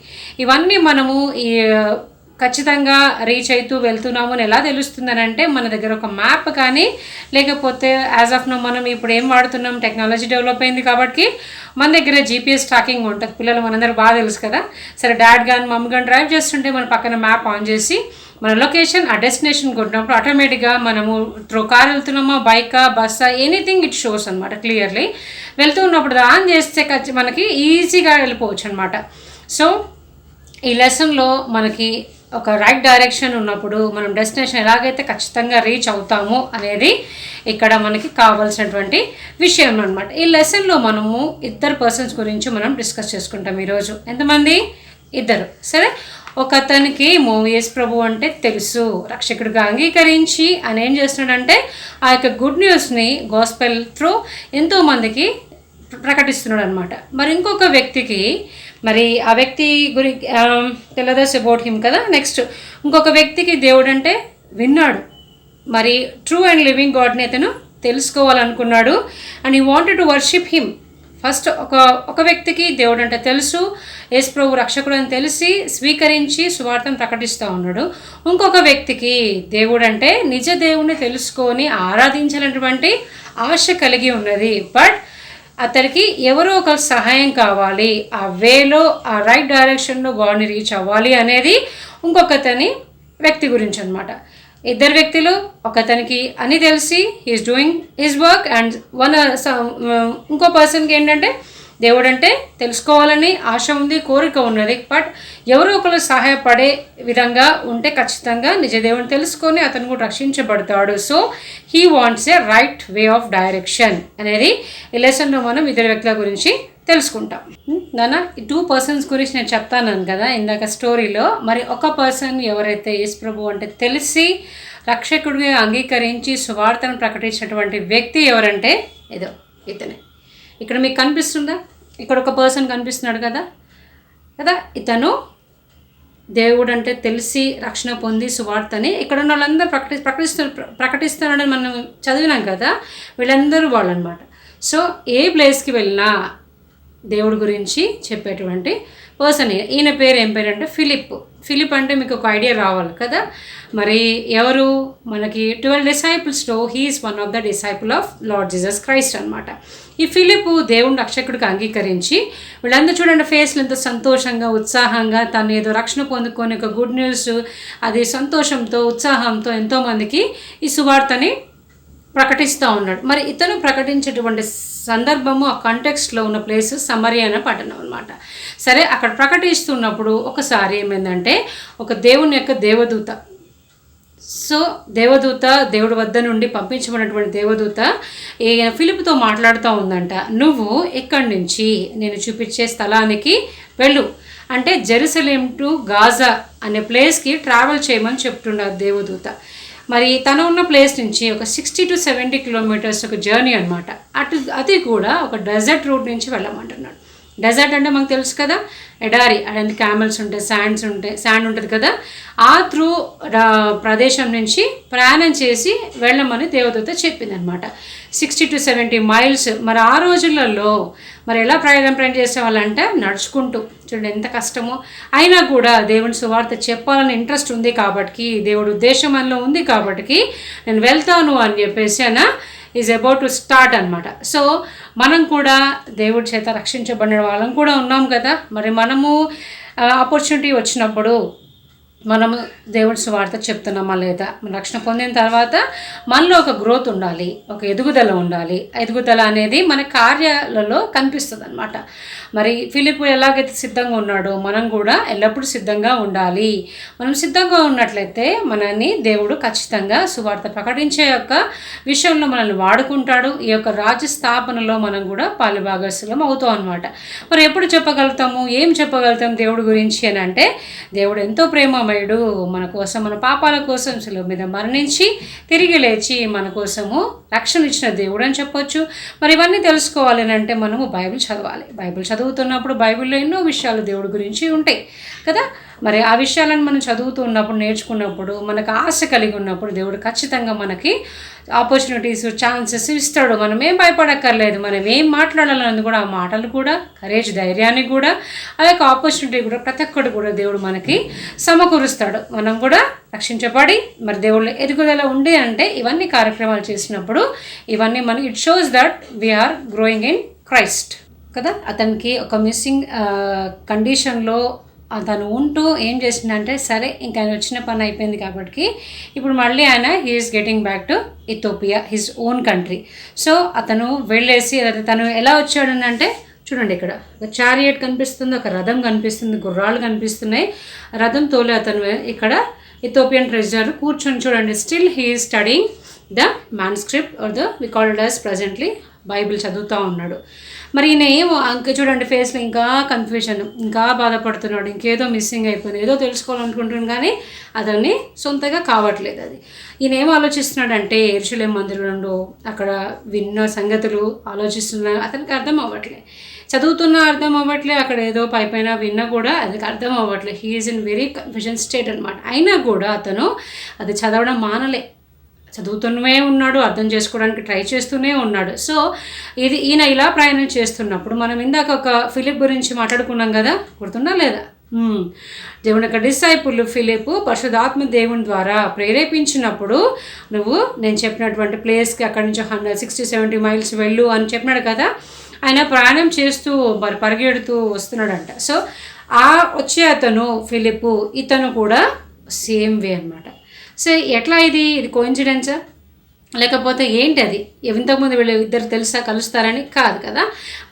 ఇవన్నీ మనము ఈ ఖచ్చితంగా రీచ్ అవుతూ వెళ్తున్నాము అని ఎలా తెలుస్తుందని అంటే, మన దగ్గర ఒక మ్యాప్ కానీ లేకపోతే యాజ్ ఆఫ్ నో మనం ఇప్పుడు ఏం వాడుతున్నాం, టెక్నాలజీ డెవలప్ అయింది కాబట్టి మన దగ్గర జీపీఎస్ ట్రాకింగ్ ఉంటుంది. పిల్లలు మనందరూ బాగా తెలుసు కదా. సరే డాడ్ కానీ మమ్మీ కానీ డ్రైవ్ చేస్తుంటే మన పక్కన మ్యాప్ ఆన్ చేసి మన లొకేషన్ ఆ డెస్టినేషన్ కొట్టినప్పుడు ఆటోమేటిక్గా మనము కార్ వెళ్తున్నామా, బైకా, బస్సా, ఎనీథింగ్ ఇట్ షోస్ అనమాట క్లియర్లీ. వెళ్తూ ఉన్నప్పుడు ఆన్ చేస్తే మనకి ఈజీగా వెళ్ళిపోవచ్చు అనమాట. సో ఈ లెసన్లో మనకి ఒక రైట్ డైరెక్షన్ ఉన్నప్పుడు మనం డెస్టినేషన్ ఎలాగైతే ఖచ్చితంగా రీచ్ అవుతాము అనేది ఇక్కడ మనకి కావాల్సినటువంటి విషయం అనమాట. ఈ లెసన్లో మనము ఇద్దరు పర్సన్స్ గురించి మనం డిస్కస్ చేసుకుంటాం ఈరోజు. ఎంతమంది? ఇద్దరు. సరే, ఒక అతనికి యేసు ప్రభు అంటే తెలుసు, రక్షకుడిగా అంగీకరించి ఆయన ఏం చేస్తున్నాడంటే ఆ యొక్క గుడ్ న్యూస్ని గాస్పెల్ త్రూ ఎంతోమందికి ప్రకటిస్తున్నాడు అనమాట. మరి ఇంకొక వ్యక్తికి మరి ఆ వ్యక్తి గురించి తెలియదస్ అబౌట్ హిమ్ కదా. నెక్స్ట్ ఇంకొక వ్యక్తికి దేవుడు అంటే విన్నాడు, మరి ట్రూ అండ్ లివింగ్ గాడ్ని అతను తెలుసుకోవాలనుకున్నాడు and he wanted to worship him. First ఒక వ్యక్తికి దేవుడు అంటే తెలుసు, యేసు ప్రభు రక్షకుడు అని తెలిసి స్వీకరించి సువార్తను ప్రకటిస్తూ ఉన్నాడు. ఇంకొక వ్యక్తికి దేవుడు అంటే నిజ దేవుణ్ణి తెలుసుకొని ఆరాధించాలన్నటువంటి ఆశ కలిగి ఉన్నది. బట్ అతనికి ఎవరో ఒక సహాయం కావాలి, ఆ వేలో ఆ రైట్ డైరెక్షన్లో గాడ్ని రీచ్ అవ్వాలి అనేది ఇంకొకతని వ్యక్తి గురించి అనమాట. ఇద్దరు వ్యక్తులు, ఒకతనికి అని తెలిసి he's doing his work and ఇంకో పర్సన్కి ఏంటంటే దేవుడు అంటే తెలుసుకోవాలని ఆశ ఉంది, కోరిక ఉన్నది. బట్ ఎవరో ఒకరు సహాయపడే విధంగా ఉంటే ఖచ్చితంగా నిజ దేవుని తెలుసుకొని అతను కూడా రక్షించబడతాడు. So he wants a right way of direction అనేది ఈ లెసన్లో మనం ఇద్దరు వ్యక్తుల గురించి తెలుసుకుంటాం. నాన్న, ఈ 2 పర్సన్స్ గురించి నేను చెప్తాను కదా ఇందాక స్టోరీలో. మరి ఒక పర్సన్ ఎవరైతే యేసు ప్రభు అంటే తెలిసి రక్షకుడిగా అంగీకరించి సువార్తను ప్రకటించినటువంటి వ్యక్తి ఎవరంటే ఏదో ఇతనే. ఇక్కడ మీకు కనిపిస్తుందా? ఇక్కడ ఒక పర్సన్ కనిపిస్తున్నాడు కదా. ఇతను దేవుడు అంటే తెలిసి రక్షణ పొంది సువార్తని ఇక్కడ ఉన్న వాళ్ళందరూ ప్రకటిస్తున్నాడని మనం చదివినాం కదా. వీళ్ళందరూ వాళ్ళు అనమాట. సో ఏ ప్లేస్కి వెళ్ళినా దేవుడి గురించి చెప్పేటువంటి పర్సన్. ఈయన పేరు ఏం పేరు అంటే ఫిలిప్ అంటే మీకు ఒక ఐడియా రావాలి కదా. మరి ఎవరు మనకి 12 డిసైపుల్స్లో he is one of the disciple of Lord Jesus Christ అనమాట. ఈ ఫిలిప్ దేవుని రక్షకుడికి అంగీకరించి వీళ్ళందరూ చూడండి ఫేస్లు ఎంతో సంతోషంగా, ఉత్సాహంగా తను ఏదో రక్షణ పొందుకొని ఒక గుడ్ న్యూస్ అది సంతోషంతో, ఉత్సాహంతో ఎంతోమందికి ఈ సువార్తని ప్రకటిస్తూ ఉన్నాడు. మరి ఇతను ప్రకటించేటువంటి సందర్భము ఆ కాంటెక్స్ట్లో ఉన్న ప్లేస్ సమరియా అనే పట్టణం అనమాట. సరే, అక్కడ ప్రకటిస్తున్నప్పుడు ఒకసారి ఏమైందంటే ఒక దేవుని యొక్క దేవదూత, సో దేవుడి వద్ద నుండి పంపించబడినటువంటి దేవదూత ఫిలిప్తో మాట్లాడుతూ ఉందంట. నువ్వు ఇక్కడి నుంచి నేను చూపించే స్థలానికి వెళ్ళు అంటే జెరూసలేం టు గాజా అనే ప్లేస్కి ట్రావెల్ చేయమని చెప్తున్నారు దేవదూత. మరి తను ఉన్న ప్లేస్ నుంచి ఒక 60 to 70 కిలోమీటర్స్ ఒక జర్నీ అనమాట. అది కూడా ఒక డెజర్ట్ రూట్ నుంచి వెళ్ళమంటున్నాడు. డెజర్ట్ అంటే మనకు తెలుసు కదా, ఎడారి, అక్కడ క్యామెల్స్ ఉంటాయి, శాండ్ ఉంటుంది కదా. ఆ త్రూ ప్రదేశం నుంచి ప్రయాణం చేసి వెళ్ళమని దేవదూత చెప్పింది అనమాట. 60 to 70 మైల్స్. మరి ఆ రోజులలో మరి ఎలా ప్రయాణం చేసేవాళ్ళంటే నడుచుకుంటూ. చూడండి ఎంత కష్టమో. అయినా కూడా దేవుని సువార్త చెప్పాలని ఇంట్రెస్ట్ ఉంది కాబట్టి, దేవుడు ఉద్దేశం అందులో ఉంది కాబట్టి నేను వెళ్తాను అని చెప్పేసి ఈజ్ అబౌట్ టు స్టార్ట్ అనమాట. సో మనం కూడా దేవుడి చేత రక్షించబడిన వాళ్ళం కూడా ఉన్నాం కదా. మరి మనము ఆపర్చునిటీ వచ్చినప్పుడు మనము దేవుడి సువార్త చెప్తున్నామా లేదా? మన రక్షణ పొందిన తర్వాత మనలో ఒక గ్రోత్ ఉండాలి, ఒక ఎదుగుదల ఉండాలి. ఎదుగుదల అనేది మన కార్యాలలో కనిపిస్తుంది అనమాట. మరి ఫిలిప్పు ఎలాగైతే సిద్ధంగా ఉన్నాడో మనం కూడా ఎల్లప్పుడూ సిద్ధంగా ఉండాలి. మనం సిద్ధంగా ఉన్నట్లయితే మనల్ని దేవుడు ఖచ్చితంగా సువార్త ప్రకటించే యొక్క విషయంలో మనల్ని వాడుకుంటాడు. ఈ యొక్క రాజ్య స్థాపనలో మనం కూడా పాలుభాగస్సులం అవుతాం అనమాట. మరి ఎప్పుడు చెప్పగలుగుతాము, ఏం చెప్పగలుగుతాం దేవుడి గురించి అని అంటే, దేవుడు ఎంతో ప్రేమ మన కోసం, మన పాపాల కోసం శిలువ మీద మరణించి తిరిగి లేచి మన కోసము రక్షణ ఇచ్చిన దేవుడు అని చెప్పొచ్చు. మరి ఇవన్నీ తెలుసుకోవాలి అంటే మనము బైబిల్ చదవాలి. బైబిల్ చదువుతున్నప్పుడు బైబిల్లో ఎన్నో విషయాలు దేవుడి గురించి ఉంటాయి కదా. మరి ఆ విషయాలను మనం చదువుతూ ఉన్నప్పుడు, నేర్చుకున్నప్పుడు, మనకు ఆశ కలిగి ఉన్నప్పుడు దేవుడు ఖచ్చితంగా మనకి ఆపర్చునిటీస్, ఛాన్సెస్ ఇస్తాడు. మనం ఏం భయపడక్కర్లేదు. మనం ఏం మాట్లాడాలన్నది కూడా, ఆ మాటలు కూడా, కరేజ్, ధైర్యాన్ని కూడా, ఆ యొక్క ఆపర్చునిటీ కూడా ప్రతి ఒక్కటి కూడా దేవుడు మనకి సమకూరుస్తాడు. మనం కూడా రక్షించబడి మరి దేవుళ్ళు ఎదుగుదల ఉండి అంటే ఇవన్నీ కార్యక్రమాలు చేసినప్పుడు ఇవన్నీ మనకి it shows that we're growing in Christ కదా. అతనికి ఒక మిస్సింగ్ కండిషన్లో అతను ఉంటూ ఏం చేసిందంటే, సరే ఇంకా ఆయన వచ్చిన పని అయిపోయింది కాబట్టి ఇప్పుడు మళ్ళీ he's getting back to Ethiopia, his own country. So అతను వెళ్ళేసి తను ఎలా వచ్చాడనంటే, చూడండి ఇక్కడ ఒక చారియట్ కనిపిస్తుంది, ఒక రథం కనిపిస్తుంది, గుర్రాలు కనిపిస్తున్నాయి. రథం తోలే అతను ఇక్కడ ఇథియోపియన్ ట్రెజరర్ కూర్చొని చూడండి. Still he is studying the manuscript or the we called as presently Bible చదువుతూ ఉన్నాడు. మరి ఈయన ఏమో ఇంకా చూడండి ఫేస్లో ఇంకా కన్ఫ్యూజన్, ఇంకా బాధపడుతున్నాడు, ఇంకేదో మిస్సింగ్ అయిపోయింది, ఏదో తెలుసుకోవాలనుకుంటున్నాను కానీ అతన్ని సొంతగా కావట్లేదు. అది ఈయన ఏం ఆలోచిస్తున్నాడంటే, యెరూషలేము మందిరంలో అక్కడ విన్న సంగతులు ఆలోచిస్తున్నా అతనికి అర్థం అవ్వట్లేదు. చదువుతున్నా అర్థం అవ్వట్లే, అక్కడ ఏదో పైన విన్నా కూడా అది అర్థం అవ్వట్లేదు. He is in very confusion state అనమాట. అయినా కూడా అతను అది చదవడం మానలే, చదువుతూనే ఉన్నాడు, అర్థం చేసుకోవడానికి ట్రై చేస్తూనే ఉన్నాడు. సో ఈయన ఇలా ప్రయాణం చేస్తున్నప్పుడు మనం ఇందాక ఒక ఫిలిప్ గురించి మాట్లాడుకున్నాం కదా, గుర్తుందా లేదా? దేవుని యొక్క డిసైపుల్ ఫిలిప్ పరిశుద్ధాత్మ దేవుని ద్వారా ప్రేరేపించినప్పుడు నువ్వు నేను చెప్పినటువంటి ప్లేస్కి అక్కడి నుంచి 160-170 మైల్స్ వెళ్ళు అని చెప్పినాడు కదా. ఆయన ప్రయాణం చేస్తూ మరి పరిగెడుతూ వస్తున్నాడంట. సో ఆ వచ్చే అతను ఫిలిప్, ఇతను కూడా సేమ్ వే అనమాట. సో ఎట్లా ఇది కోఇన్సిడెన్సా లేకపోతే ఏంటి? అది ఇంతకుముందు వీళ్ళు ఇద్దరు తెలుసా కలుస్తారని కాదు కదా.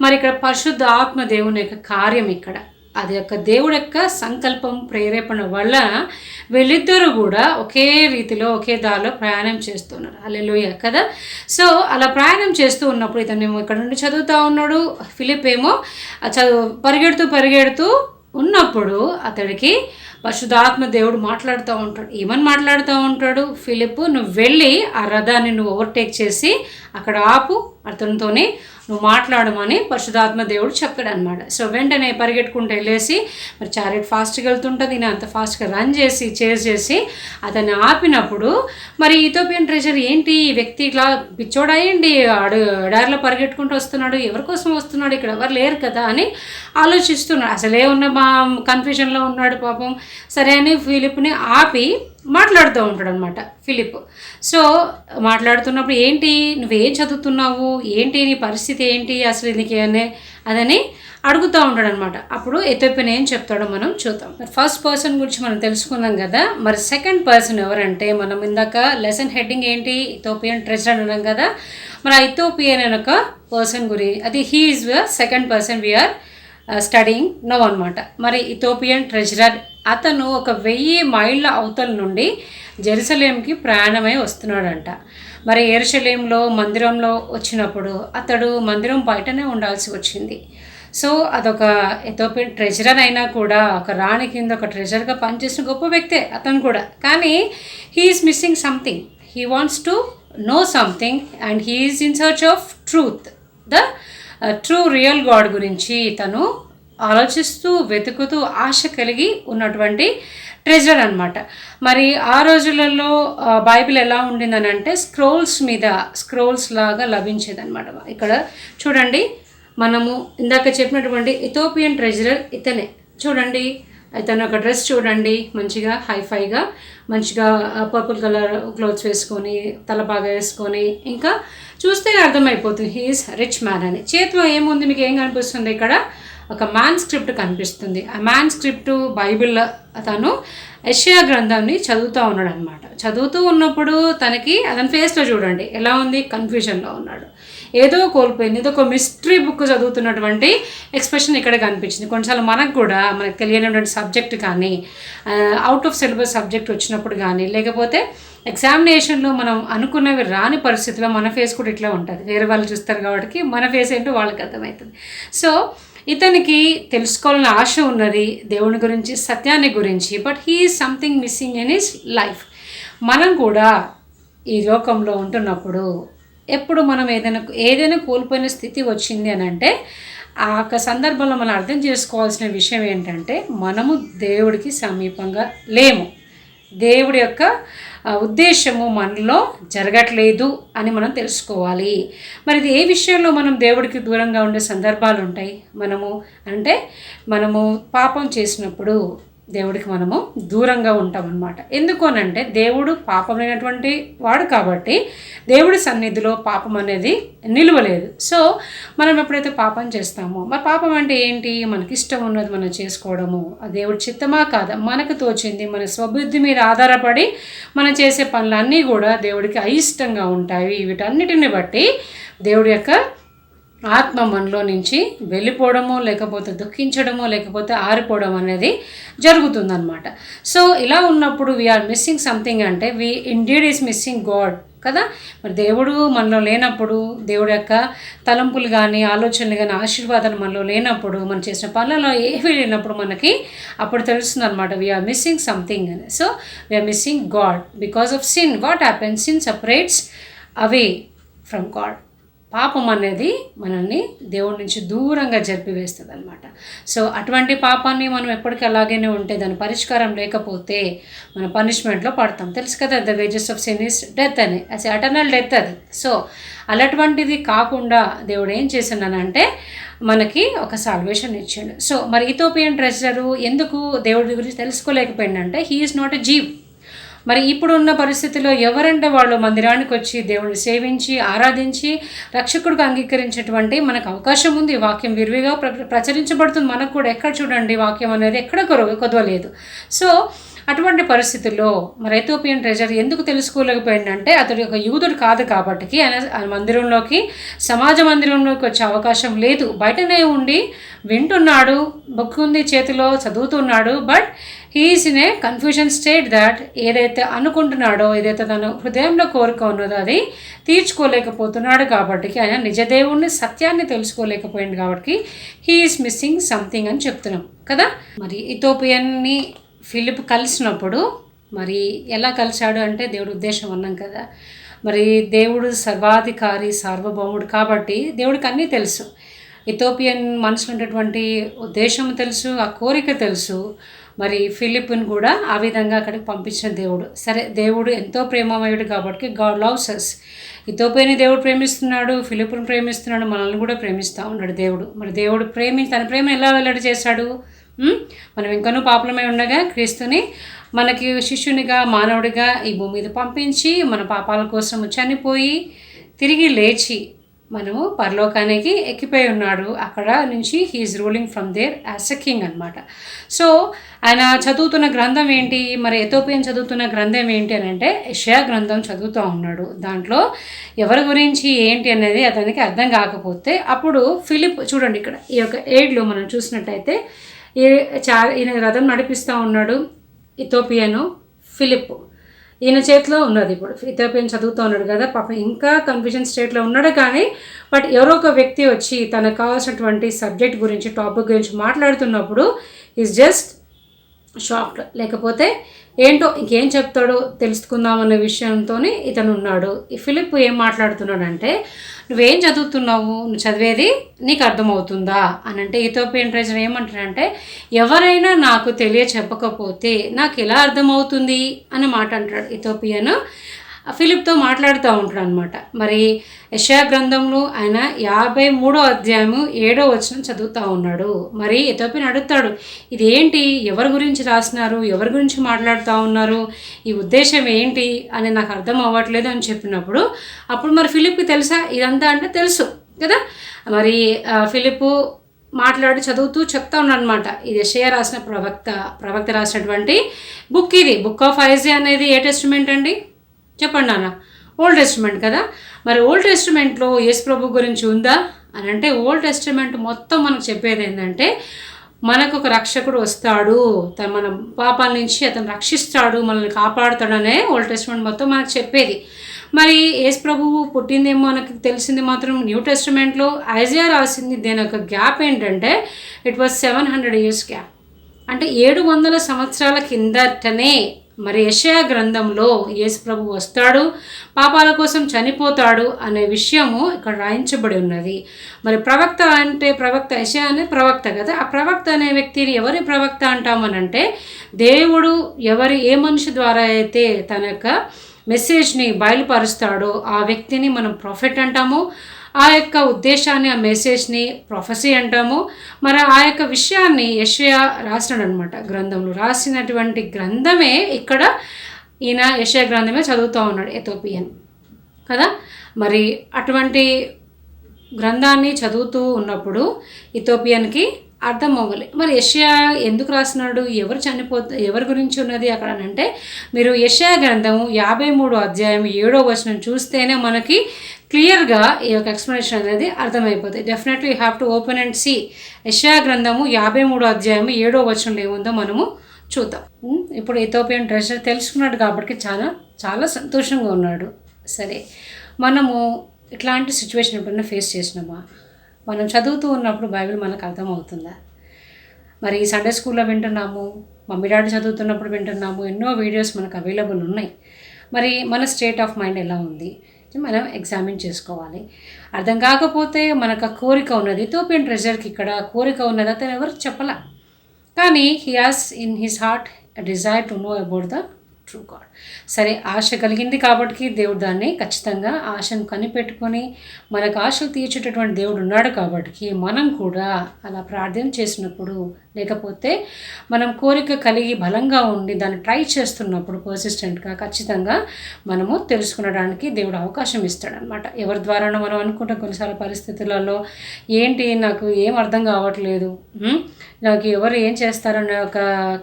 మరి ఇక్కడ పరిశుద్ధ ఆత్మ దేవుని యొక్క కార్యం, ఇక్కడ అది యొక్క దేవుడి యొక్క సంకల్పం, ప్రేరేపణ వల్ల వీళ్ళిద్దరూ కూడా ఒకే రీతిలో ఒకే దారిలో ప్రయాణం చేస్తున్నారు. హల్లెలూయా కదా. సో అలా ప్రయాణం చేస్తూ ఉన్నప్పుడు ఇతనేమో ఇక్కడ నుండి చదువుతూ ఉన్నాడు, ఫిలిప్ ఏమో పరిగెడుతూ ఉన్నప్పుడు అతడికి పరిశుద్ధాత్మ దేవుడు మాట్లాడుతూ ఉంటాడు. ఏమని మాట్లాడుతూ ఉంటాడు? ఫిలిప్, నువ్వు వెళ్ళి ఆ రథాన్ని నువ్వు ఓవర్టేక్ చేసి అక్కడ ఆపు, అతనితోనే నువ్వు మాట్లాడమని పరిశుద్ధాత్మ దేవుడు చెప్తాడు అనమాట. సో వెంటనే పరిగెట్టుకుంటూ వెళ్ళేసి మరి చారియట్ ఫాస్ట్గా వెళ్తుంటుంది, నేను అంత ఫాస్ట్గా రన్ చేసి చేజ్ చేసి అతన్ని ఆపినప్పుడు మరి ఇథియోపియన్ ట్రెజర్ ఏంటి ఈ వ్యక్తి ఇట్లా పిచ్చోడయ్యండి, ఎడారిలో పరిగెట్టుకుంటూ వస్తున్నాడు, ఎవరి కోసం వస్తున్నాడు, ఇక్కడ ఎవరు లేరు కదా అని ఆలోచిస్తున్నాడు. అసలే ఉన్న కన్ఫ్యూజన్లో ఉన్నాడు పాపం. సరే అని ఫిలిప్ని ఆపి మాట్లాడుతూ ఉంటాడు అనమాట ఫిలిప్. సో మాట్లాడుతున్నప్పుడు ఏంటి, నువ్వేం చదువుతున్నావు, ఏంటి నీ పరిస్థితి ఏంటి, అసలు నీకు అదని అడుగుతూ ఉంటాడు అనమాట. అప్పుడు ఇథియోపియన్ ఏం చెప్తాడో మనం చూద్దాం. మరి ఫస్ట్ పర్సన్ గురించి మనం తెలుసుకున్నాం కదా. మరి సెకండ్ పర్సన్ ఎవరంటే, మనం ఇందాక లెసన్ హెడ్డింగ్ ఏంటి, ఇథియోపియన్ ట్రెజరర్ అన్నాం కదా. మరి ఆ ఇథియోపియన్ అనే ఒక పర్సన్ గురించి, అది he is the second person we're studying now అనమాట. మరి ఇథియోపియన్ ట్రెజరర్ అతను ఒక 1000 మైళ్ళ అవతల నుండి జెరూసలేంకి ప్రయాణమై వస్తున్నాడంట. మరి యెరూషలేంలో మందిరంలో వచ్చినప్పుడు అతడు మందిరం బయటనే ఉండాల్సి వచ్చింది. సో అదొక ఎథోపియన్ ట్రెజరర్ అయినా కూడా ఒక రాణి కింద ఒక ట్రెజర్గా పనిచేసిన గొప్ప వ్యక్తే అతను కూడా. కానీ he's missing something, he wants to know something and he's in search of truth, the true real God గురించి తను ఆలోచిస్తూ వెతుకుతూ ఆశ కలిగి ఉన్నటువంటి ట్రెజర్ అనమాట. మరి ఆ రోజులలో బైబిల్ ఎలా ఉండిందని అంటే స్క్రోల్స్ లాగా లభించేదన్నమాట. ఇక్కడ చూడండి, మనము ఇందాక చెప్పినటువంటి ఇథోపియన్ ట్రెజరర్ ఇతనే. చూడండి, ఇతను ఒక డ్రెస్ చూడండి, మంచిగా హైఫైగా మంచిగా పర్పుల్ కలర్ క్లోత్స్ వేసుకొని తలపాగా వేసుకొని, ఇంకా చూస్తే అర్థమైపోతుంది హీఈస్ రిచ్ మ్యాన్ అని. చేతిలో ఏముంది మీకు ఏం కనిపిస్తుంది? ఇక్కడ ఒక మ్యాన్ స్క్రిప్ట్ కనిపిస్తుంది. ఆ మ్యాన్ స్క్రిప్ట్ బైబిల్లో తను యెషయా గ్రంథాన్ని చదువుతూ ఉన్నాడు అనమాట. చదువుతూ ఉన్నప్పుడు తనకి అతని ఫేస్లో చూడండి ఎలా ఉంది, కన్ఫ్యూజన్లో ఉన్నాడు, ఏదో కోల్పోయింది, ఏదో ఒక మిస్టరీ బుక్ చదువుతున్నటువంటి ఎక్స్ప్రెషన్ ఇక్కడ కనిపించింది. కొన్నిసార్లు మనకు కూడా మనకు తెలియనటువంటి సబ్జెక్ట్ కానీ అవుట్ ఆఫ్ సిలబస్ సబ్జెక్ట్ వచ్చినప్పుడు కానీ, లేకపోతే ఎగ్జామినేషన్లో మనం అనుకున్నవి రాని పరిస్థితిలో మన ఫేస్ కూడా ఇట్లా ఉంటుంది. వేరే వాళ్ళు చూస్తారు కాబట్టి మన ఫేస్ ఏంటో వాళ్ళకి అర్థమవుతుంది. సో ఇతనికి తెలుసుకోవాలని ఆశ ఉన్నది దేవుని గురించి, సత్యాన్ని గురించి, but he is something missing in his life. మనం కూడా ఈ లోకంలో ఉంటున్నప్పుడు ఎప్పుడు మనం ఏదైనా కోల్పోయిన స్థితి వచ్చింది అని అంటే ఆ యొక్క సందర్భంలో మనం అర్థం చేసుకోవాల్సిన విషయం ఏంటంటే మనము దేవుడికి సమీపంగా లేము, దేవుడి యొక్క ఉద్దేశము మనలో జరగట్లేదు అని మనం తెలుసుకోవాలి. మరి ఇది ఏ విషయంలో మనం దేవుడికి దూరంగా ఉండే సందర్భాలు ఉంటాయి? మనము పాపం చేసినప్పుడు దేవుడికి మనము దూరంగా ఉంటాం అన్నమాట. ఎందుకు అనంటే దేవుడు పాపం లేనటువంటి వాడు కాబట్టి దేవుడి సన్నిధిలో పాపం అనేది నిలవలేదు. సో మనం ఎప్పుడైతే పాపం చేస్తామో, మరి పాపం అంటే ఏంటి? మనకి ఇష్టం ఉన్నది మనం చేసుకోవడము, ఆ దేవుడి చిత్తమా కాదా, మనకు తోచింది మన స్వబుద్ధి మీద ఆధారపడి మనం చేసే పనులన్నీ కూడా దేవుడికి అయిష్టంగా ఉంటాయి. వీటన్నిటిని బట్టి దేవుడి యొక్క ఆత్మ మనలో నుంచి వెళ్ళిపోవడమో, లేకపోతే దుఃఖించడమో, లేకపోతే ఆరిపోవడం అనేది జరుగుతుందన్నమాట. సో ఇలా ఉన్నప్పుడు వీఆర్ మిస్సింగ్ సంథింగ్ అంటే we indeed is missing God కదా. మరి దేవుడు మనలో లేనప్పుడు, దేవుడి యొక్క తలంపులు కానీ ఆలోచనలు కానీ ఆశీర్వాదాలు మనలో లేనప్పుడు, మనం చేసిన పనులలో ఏవి లేనప్పుడు మనకి అప్పుడు తెలుస్తుంది అనమాట వీఆర్ మిస్సింగ్ సంథింగ్ అని. So we're missing God because of sin. What happens? Sin separates away from God. పాపం అనేది మనల్ని దేవుడి నుంచి దూరంగా జరిపివేస్తుంది అనమాట. సో అటువంటి పాపాన్ని మనం ఎప్పటికీ అలాగనే ఉంటే దాని పరిష్కారం లేకపోతే మన పనిష్మెంట్లో పడతాం. తెలుసు కదా, the wages of sin is death అని, అది ఎటర్నల్ డెత్ అది. సో అలాంటిది కాకుండా దేవుడు ఏం చేసినానంటే మనకి ఒక సాల్వేషన్ ఇచ్చాడు. సో మరి ఇథోపియన్ ట్రెజరరు ఎందుకు దేవుడి గురించి తెలుసుకోలేకపోయిందంటే he is not a Jew. మరి ఇప్పుడున్న పరిస్థితిలో ఎవరంటే వాళ్ళు మందిరానికి వచ్చి దేవుడిని సేవించి ఆరాధించి రక్షకుడికి అంగీకరించేటువంటి మనకు అవకాశం ఉంది. వాక్యం విరివిగా ప్రచురించబడుతుంది. మనకు కూడా ఎక్కడ చూడండి వాక్యం అనేది ఎక్కడ కొదవలేదు. సో అటువంటి పరిస్థితుల్లో మరి ఇథోపియన్ ట్రెజర్ ఎందుకు తెలుసుకోలేకపోయిందంటే అతడు ఒక యూదుడు కాదు కాబట్టి ఆయన మందిరంలోకి, సమాజ మందిరంలోకి వచ్చే అవకాశం లేదు. బయటనే ఉండి వింటున్నాడు, బుక్ ఉంది చేతిలో, చదువుతున్నాడు. But he's in a confusion state that ఏదైతే అనుకుంటున్నాడో, ఏదైతే తన హృదయంలో కోరిక ఉన్నదో అది తీర్చుకోలేకపోతున్నాడు కాబట్టి, ఆయన నిజదేవుణ్ణి సత్యాన్ని తెలుసుకోలేకపోయింది కాబట్టి హీఈస్ మిస్సింగ్ సంథింగ్ అని చెప్తున్నాం కదా. మరి ఇథోపియన్ని ఫిలిప్ కలిసినప్పుడు మరి ఎలా కలిశాడు అంటే దేవుడి ఉద్దేశం అన్నాం కదా. మరి దేవుడు సర్వాధికారి, సార్వభౌముడు కాబట్టి దేవుడికి అన్నీ తెలుసు. ఇథోపియన్ మనసులో ఉన్నటువంటి ఉద్దేశం తెలుసు, ఆ కోరిక తెలుసు. మరి ఫిలిప్ని కూడా ఆ విధంగా అక్కడికి పంపించిన దేవుడు. సరే, దేవుడు ఎంతో ప్రేమమయుడు కాబట్టి గాడ్ లవ్స్ అస్. ఇథోపియన్ని దేవుడు ప్రేమిస్తున్నాడు, ఫిలిప్ని ప్రేమిస్తున్నాడు, మనల్ని కూడా ప్రేమిస్తూ ఉన్నాడు దేవుడు. మరి దేవుడు తన ప్రేమను ఎలా వెల్లడి చేశాడు? మనం ఇంకనూ పాపలమై ఉండగా క్రీస్తుని మనకి శిష్యునిగా, మానవుడిగా ఈ భూమి మీద పంపించి మన పాపాల కోసం చనిపోయి తిరిగి లేచి మనము పరలోకానికి ఎక్కిపోయి ఉన్నాడు. అక్కడ నుంచి he's ruling from there as a king అనమాట. సో ఆయన చదువుతున్న గ్రంథం ఏంటి? మరి ఇథోపియన్ చదువుతున్న గ్రంథం ఏంటి అని అంటే యెషయా గ్రంథం చదువుతూ ఉన్నాడు. దాంట్లో ఎవరి గురించి ఏంటి అనేది అతనికి అర్థం కాకపోతే అప్పుడు ఫిలిప్, చూడండి ఇక్కడ ఈ యొక్క ఏడ్లో మనం చూసినట్టయితే ఈయన రథం నడిపిస్తూ ఉన్నాడు ఇథోపియను ఫిలిప్. ఈయన చేతిలో ఉన్నది. ఇప్పుడు ఇథియోపియన్ చదువుతూ ఉన్నాడు కదా, పాపం ఇంకా కన్ఫ్యూజన్ స్టేట్లో ఉన్నాడు. కానీ బట్ ఎవరో ఒక వ్యక్తి వచ్చి తనకు కావాల్సినటువంటి సబ్జెక్ట్ గురించి, టాపిక్ గురించి మాట్లాడుతున్నప్పుడు ఈజ్ జస్ట్ షాక్డ్. లేకపోతే ఏంటో ఇంకేం చెప్తాడో తెలుసుకుందామనే విషయంతో ఇతను ఉన్నాడు. ఈ ఫిలిప్ ఏం మాట్లాడుతున్నాడంటే, నువ్వేం చదువుతున్నావు, నువ్వు చదివేది నీకు అర్థమవుతుందా అని అంటే, ఇథియోపియన్ ట్రెజర్ ఏమంటాడంటే, ఎవరైనా నాకు చెప్పకపోతే నాకు ఎలా అర్థమవుతుంది అని మాట అంటాడు. ఇథియోపియన్ ఫిలిప్తో మాట్లాడుతూ ఉంటాడు అనమాట. మరి యెషయా గ్రంథంలో ఆయన 53వ అధ్యాయము 7వ వచనం చదువుతూ ఉన్నాడు. మరి ఇథియోపియన్ అడుగుతాడు, ఇదేంటి, ఎవరి గురించి రాసినారు, ఎవరి గురించి మాట్లాడుతూ ఉన్నారు, ఈ ఉద్దేశం ఏంటి అని నాకు అర్థం అవ్వట్లేదు అని చెప్పినప్పుడు, అప్పుడు మరి ఫిలిప్కి తెలుసా ఇదంతా అంటే తెలుసు కదా. మరి ఫిలిప్ మాట్లాడి చదువుతూ చెప్తా ఉన్నాడు అనమాట. ఇది యెషయా రాసిన ప్రవక్త రాసినటువంటి బుక్. ఇది బుక్ ఆఫ్ ఐజియా అనేది ఏ టెస్టిమెంట్ అండి చెప్పండి నాన్న? ఓల్డ్ టెస్టిమెంట్ కదా. మరి ఓల్డ్ టెస్టిమెంట్లో యేసు ప్రభు గురించి ఉందా అని అంటే, ఓల్డ్ టెస్టిమెంట్ మొత్తం మనకు చెప్పేది ఏంటంటే, మనకు ఒక రక్షకుడు వస్తాడు, మన పాపాల నుంచి అతను రక్షిస్తాడు, మనల్ని కాపాడుతాడనే ఓల్డ్ టెస్టిమెంట్ మొత్తం మనకు చెప్పేది. మరి యేసు ప్రభువు పుట్టిందేమో మనకు తెలిసింది మాత్రం న్యూ టెస్టిమెంట్లో. ఐజియా రాసింది దేని ఒక గ్యాప్ ఏంటంటే, ఇట్ వాజ్ 700 years గ్యాప్. అంటే 700 సంవత్సరాల కిందటనే మరి యెషయా గ్రంథంలో యేసు ప్రభు వస్తాడు, పాపాల కోసం చనిపోతాడు అనే విషయము ఇక్కడ రాయించబడి ఉన్నది. మరి ప్రవక్త అంటే, ప్రవక్త యెషయా అనే ప్రవక్త కదా. ఆ ప్రవక్త అనే వ్యక్తిని ఎవరి ప్రవక్త అంటామనంటే, దేవుడు ఏ మనిషి ద్వారా అయితే తన యొక్క మెసేజ్ని బయలుపరుస్తాడో ఆ వ్యక్తిని మనం ప్రొఫెట్ అంటాము. ఆ యొక్క ఉద్దేశాన్ని, ఆ మెసేజ్ని ప్రొఫెసీ అంటాము. మరి ఆ యొక్క విషయాన్ని యెషయా రాసినాడు అనమాట. గ్రంథంలో రాసినటువంటి గ్రంథమే ఇక్కడ ఈయన యెషయా గ్రంథమే చదువుతూ ఉన్నాడు ఇథియోపియన్ కదా. మరి అటువంటి గ్రంథాన్ని చదువుతూ ఉన్నప్పుడు ఇథియోపియన్కి అర్థం అవ్వాలి. మరి యెషయా ఎందుకు రాసినాడు, ఎవరి గురించి ఉన్నది అక్కడ అంటే, మీరు యెషయా గ్రంథము 53వ అధ్యాయం 7వ వచనం చూస్తేనే మనకి క్లియర్గా ఈ యొక్క ఎక్స్ప్లెనేషన్ అనేది అర్థమైపోతుంది. Definitely you have to open and see. యెషయా గ్రంథము 53వ అధ్యాయం 7వ వచనంలో ఏముందో మనము చూద్దాం. ఇప్పుడు ఇథియోపియన్ ట్రెజర్ తెలుసుకున్నాడు కాబట్టి చాలా సంతోషంగా ఉన్నాడు. సరే, మనము ఇట్లాంటి సిచ్యువేషన్ ఎప్పుడైనా ఫేస్ చేసినామా? మనం చదువుతూ ఉన్నప్పుడు బైబిల్ మనకు అర్థమవుతుందా? మరి సండే స్కూల్లో వింటున్నాము, మమ్మీ డాడీ చదువుతున్నప్పుడు వింటున్నాము, ఎన్నో వీడియోస్ మనకు అవైలబుల్ ఉన్నాయి. మరి మన స్టేట్ ఆఫ్ మైండ్ ఎలా ఉంది మనం ఎగ్జామిన్ చేసుకోవాలి. అర్థం కాకపోతే మనకు ఆ కోరిక ఉన్నది. ఇథియోపియన్ ట్రెజర్కి ఇక్కడ కోరిక ఉన్నది, అతను ఎవరికి చెప్పలా. కానీ he has in his heart a desire to know about the true God. సరే, ఆశ కలిగింది కాబట్టి దేవుడు దాన్ని ఖచ్చితంగా ఆశను కనిపెట్టుకొని మనకు ఆశలు తీర్చేటటువంటి దేవుడు ఉన్నాడు కాబట్టి మనం కూడా అలా ప్రార్థన చేసినప్పుడు, లేకపోతే మనం కోరిక కలిగి బలంగా ఉండి దాన్ని ట్రై చేస్తున్నప్పుడు పర్సిస్టెంట్గా ఖచ్చితంగా మనము తెలుసుకునడానికి దేవుడు అవకాశం ఇస్తాడనమాట. ఎవరి ద్వారానో మనం అనుకుంటాం కొన్నిసార్లు పరిస్థితులలో, ఏంటి నాకు ఏం అర్థం కావట్లేదు, నాకు ఎవరు ఏం చేస్తారనే ఒక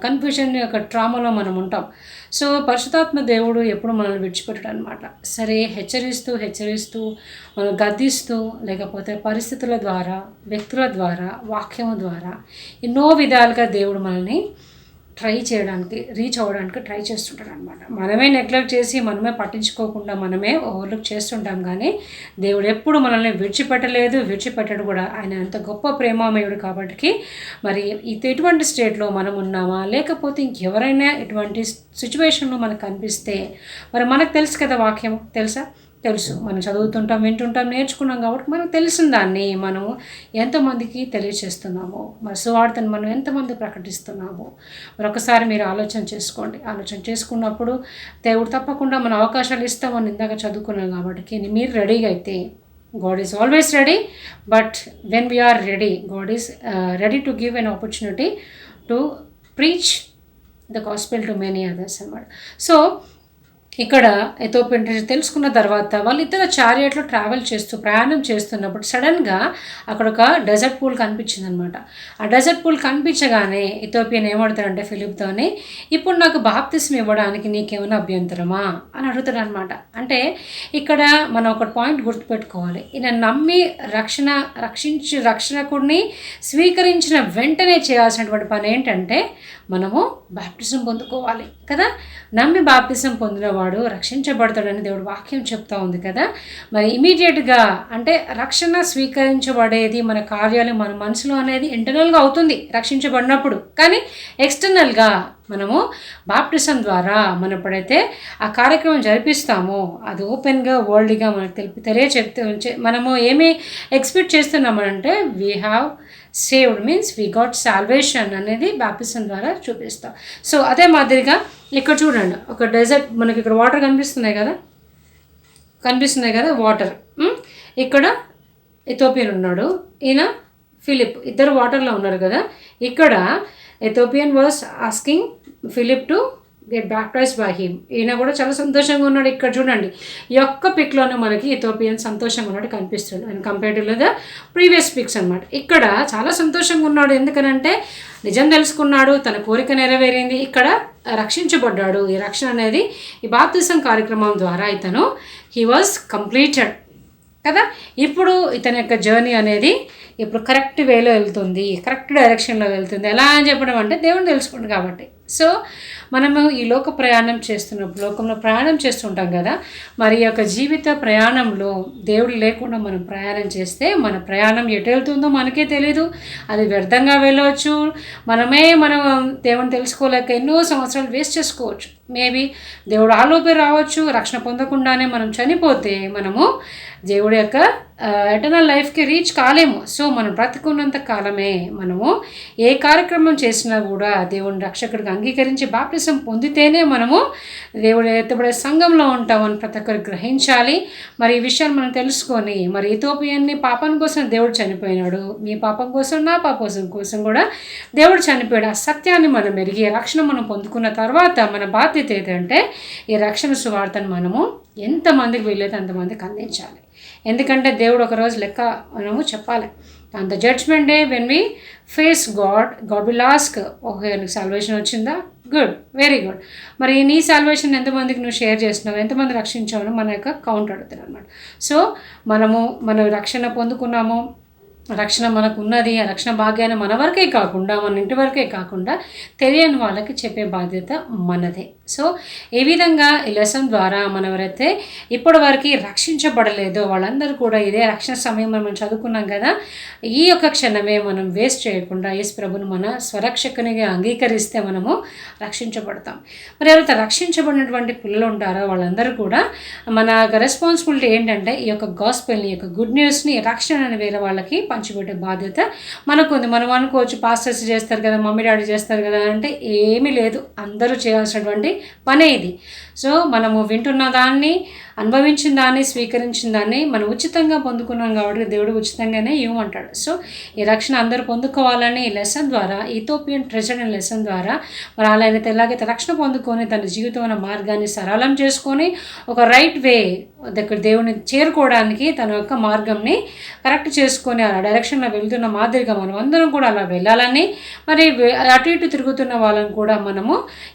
కన్ఫ్యూజన్, ఒక ట్రామాలో మనం ఉంటాం. సో పరిశుద్ధాత్మ దేవుడు ఎప్పుడు మనల్ని విడిచిపెట్టడు అనమాట. సరే, హెచ్చరిస్తూ మనం గద్దిస్తూ, లేకపోతే పరిస్థితుల ద్వారా, వ్యక్తుల ద్వారా, వాక్యము ద్వారా ఎన్నో విధాలుగా దేవుడు మనల్ని రీచ్ అవ్వడానికి ట్రై చేస్తుంటాడు అనమాట. మనమే నెగ్లెక్ట్ చేసి, మనమే పట్టించుకోకుండా, మనమే ఓవర్లుక్ చేస్తుంటాం. కానీ దేవుడు ఎప్పుడు మనల్ని విడిచిపెట్టడు కూడా. ఆయన అంత గొప్ప ప్రేమామయుడు కాబట్టి మరి ఎటువంటి స్టేట్లో మనం ఉన్నామా, లేకపోతే ఇంకెవరైనా ఎటువంటి సిచ్యువేషన్లో మనకు కనిపిస్తే, మరి మనకు తెలుసు కదా, వాక్యం తెలుసు, మనం చదువుతుంటాం, వింటుంటాం, నేర్చుకున్నాం కాబట్టి మనకు తెలిసిన దాన్ని మనం ఎంతమందికి తెలియచేస్తున్నామో, మరి సువార్తను మనం ఎంతమంది ప్రకటిస్తున్నామో మరొకసారి మీరు ఆలోచన చేసుకోండి. ఆలోచన చేసుకున్నప్పుడు దేవుడు తప్పకుండా మన అవకాశాలు ఇస్తామని ఇందాక చదువుకున్నాం కాబట్టి మీరు రెడీగా అయితే, God is always ready, but when we are ready, God is ready to give an opportunity to preach the gospel to many others అన్నమాట. సో ఇక్కడ ఇథియోపియన్ ట్రెజర్ తెలుసుకున్న తర్వాత వాళ్ళిద్దరు చారియట్లో ప్రయాణం చేస్తున్నప్పుడు సడన్గా అక్కడ ఒక డెజర్ట్ పూల్ కనిపించింది అనమాట. ఆ డెజర్ట్ పూల్ కనిపించగానే ఇథియోపియన్ ఏమడుతాడంటే ఫిలిప్తోని, ఇప్పుడు నాకు బాప్తిస్మం ఇవ్వడానికి నీకేమైనా అభ్యంతరమా అని అడుగుతాడు అనమాట. అంటే ఇక్కడ మనం ఒక పాయింట్ గుర్తుపెట్టుకోవాలి. ఈయన నమ్మి రక్షకుడిని స్వీకరించిన వెంటనే చేయాల్సినటువంటి పని ఏంటంటే మనము బాప్టిజం పొందుకోవాలి కదా. నమ్మి బాప్టిజం పొందినవాడు రక్షించబడతాడని దేవుడు వాక్యం చెప్తా ఉంది కదా. మరి ఇమీడియట్గా అంటే రక్షణ స్వీకరించబడేది మన కార్యాలు మన మనసులో అనేది ఇంటర్నల్గా అవుతుంది రక్షించబడినప్పుడు. కానీ ఎక్స్టర్నల్గా మనము బాప్టిజం ద్వారా మనం ఎప్పుడైతే ఆ కార్యక్రమం జరిపిస్తామో అది ఓపెన్గా వరల్డ్గా మనకు తెలియచెప్తే మనము ఏమి ఎక్స్పెక్ట్ చేస్తున్నామంటే we have saved means we got salvation అనేది బాప్టిజం ద్వారా చూపిస్తాం. సో అదే మాదిరిగా ఇక్కడ చూడండి, ఒక డెజర్ట్ మనకి ఇక్కడ వాటర్ కనిపిస్తున్నాయి కదా వాటర్. ఇక్కడ ఇథోపియన్ ఉన్నాడు, ఈయన ఫిలిప్, ఇద్దరు వాటర్లో ఉన్నారు కదా. ఇక్కడ Ethiopian was asking Philip to get baptized by him. ఈయన కూడా చాలా సంతోషంగా ఉన్నాడు. ఇక్కడ చూడండి, ఈ ఒక్క పిక్లోనే మనకి ఇథోపియన్ సంతోషంగా ఉన్నాడు కనిపిస్తుంది and compared to the previous pics అనమాట. ఇక్కడ చాలా సంతోషంగా ఉన్నాడు, ఎందుకనంటే నిజం తెలుసుకున్నాడు, తన కోరిక నెరవేరింది, ఇక్కడ రక్షించబడ్డాడు. ఈ రక్షణ అనేది ఈ బాప్తిజం కార్యక్రమం ద్వారా ఇతను హీ వాజ్ కంప్లీటెడ్ కదా. ఇప్పుడు ఇతని యొక్క జర్నీ అనేది ఇప్పుడు కరెక్ట్ వేలో వెళ్తుంది, కరెక్ట్ డైరెక్షన్లో వెళ్తుంది. ఎలా అని చెప్పడం అంటే దేవుడు తెలుసుకుంటాడు కాబట్టి. సో మనము ఈ లోక ప్రయాణం చేస్తున్నప్పుడు లోకంలో ప్రయాణం చేస్తుంటాం కదా. మరి ఈ యొక్క జీవిత ప్రయాణంలో దేవుడు లేకుండా మనం ప్రయాణం చేస్తే మన ప్రయాణం ఎటు వెళ్తుందో మనకే తెలీదు, అది వ్యర్థంగా వెళ్ళవచ్చు. మనం దేవుని తెలుసుకోలేక ఎన్నో సంవత్సరాలు వేస్ట్ చేసుకోవచ్చు. మేబీ దేవుడు ఆలోపే రావచ్చు, రక్షణ పొందకుండానే మనం చనిపోతే మనము దేవుడి యొక్క ఎటర్నల్ లైఫ్కి రీచ్ కాలేము. సో మనం బ్రతికున్నంత కాలమే మనము ఏ కార్యక్రమం చేసినా కూడా దేవుని రక్షకుడికి అంగీకరించి బాప్టిజం పొందితేనే మనము దేవుడు ఎత్తబడే సంఘంలో ఉంటామని ప్రతి ఒక్కరు గ్రహించాలి. మరి ఈ విషయాన్ని మనం తెలుసుకొని, మరి ఇథోపియన్ని పాపం కోసం దేవుడు చనిపోయినాడు, మీ పాపం కోసం నా పాపం కోసం కూడా దేవుడు చనిపోయాడు. ఆ సత్యాన్ని మనం ఎరిగి రక్షణ మనం పొందుకున్న తర్వాత మన బాధ్యత ఏంటంటే ఈ రక్షణ సువార్తను మనము ఎంతమందికి వీలైతే అంతమందికి అందించాలి. ఎందుకంటే దేవుడు ఒకరోజు లెక్క మనము చెప్పాలి. On the judgement day when we face God will ask, okay నీకు సాల్వేషన్ వచ్చిందా, గుడ్, వెరీ గుడ్. మరి నీ సాల్వేషన్ ఎంతమందికి నువ్వు షేర్ చేసినావు, ఎంతమంది రక్షించావు మన యొక్క కౌంట్ అడుగుతారు అనమాట. సో మనం రక్షణ పొందుకున్నాము, రక్షణ మనకు ఉన్నది, ఆ రక్షణ భాగ్యాన్ని మన వరకే కాకుండా మన ఇంటి వరకే కాకుండా తెలియని వాళ్ళకి చెప్పే బాధ్యత మనదే. సో ఈ విధంగా ఈ లెసన్ ద్వారా మనం ఎవరైతే ఇప్పటి వరకు రక్షించబడలేదో వాళ్ళందరూ కూడా ఇదే రక్షణ సమయం మనం చదువుకున్నాం కదా, ఈ యొక్క క్షణమే మనం వేస్ట్ చేయకుండా యేసు ప్రభుని మన స్వరక్షకునిగా అంగీకరిస్తే మనము రక్షించబడతాం. మరి ఎవరైతే రక్షించబడినటువంటి పిల్లలు ఉంటారో వాళ్ళందరూ కూడా మన రెస్పాన్సిబిలిటీ ఏంటంటే ఈ యొక్క గాస్పెల్ని, ఈ యొక్క గుడ్ న్యూస్ని, రక్షణ అని వేరే వాళ్ళకి పంచిపెట్టే బాధ్యత మనకుంది. మనం అనుకోవచ్చు పాస్టర్స్ చేస్తారు కదా, మమ్మీ డాడీ చేస్తారు కదా అంటే ఏమీ లేదు, అందరూ చేయాల్సినటువంటి పనే ఇది. సో మనము వింటున్న దాన్ని, అనుభవించిన దాన్ని, స్వీకరించిన దాన్ని మనం ఉచితంగా పొందుకున్నాం కాబట్టి దేవుడు ఉచితంగానే ఇవ్వమంటాడు. సో ఈ రక్షణ అందరూ పొందుకోవాలని ఈ లెసన్ ద్వారా, ఇథోపియన్ ట్రెజర్ అనే లెసన్ ద్వారా మరి అలాగైతే ఎలాగైతే రక్షణ పొందుకొని తన జీవితం మార్గాన్ని సరళం చేసుకొని ఒక రైట్ వే దగ్గర దేవుని చేరుకోవడానికి తన యొక్క మార్గంని కరెక్ట్ చేసుకొని ఆ డైరెక్షన్లో వెళ్తున్న మాదిరిగా మనం అందరం కూడా అలా వెళ్ళాలని, మరి అటు ఇటు తిరుగుతున్న వాళ్ళని కూడా మనము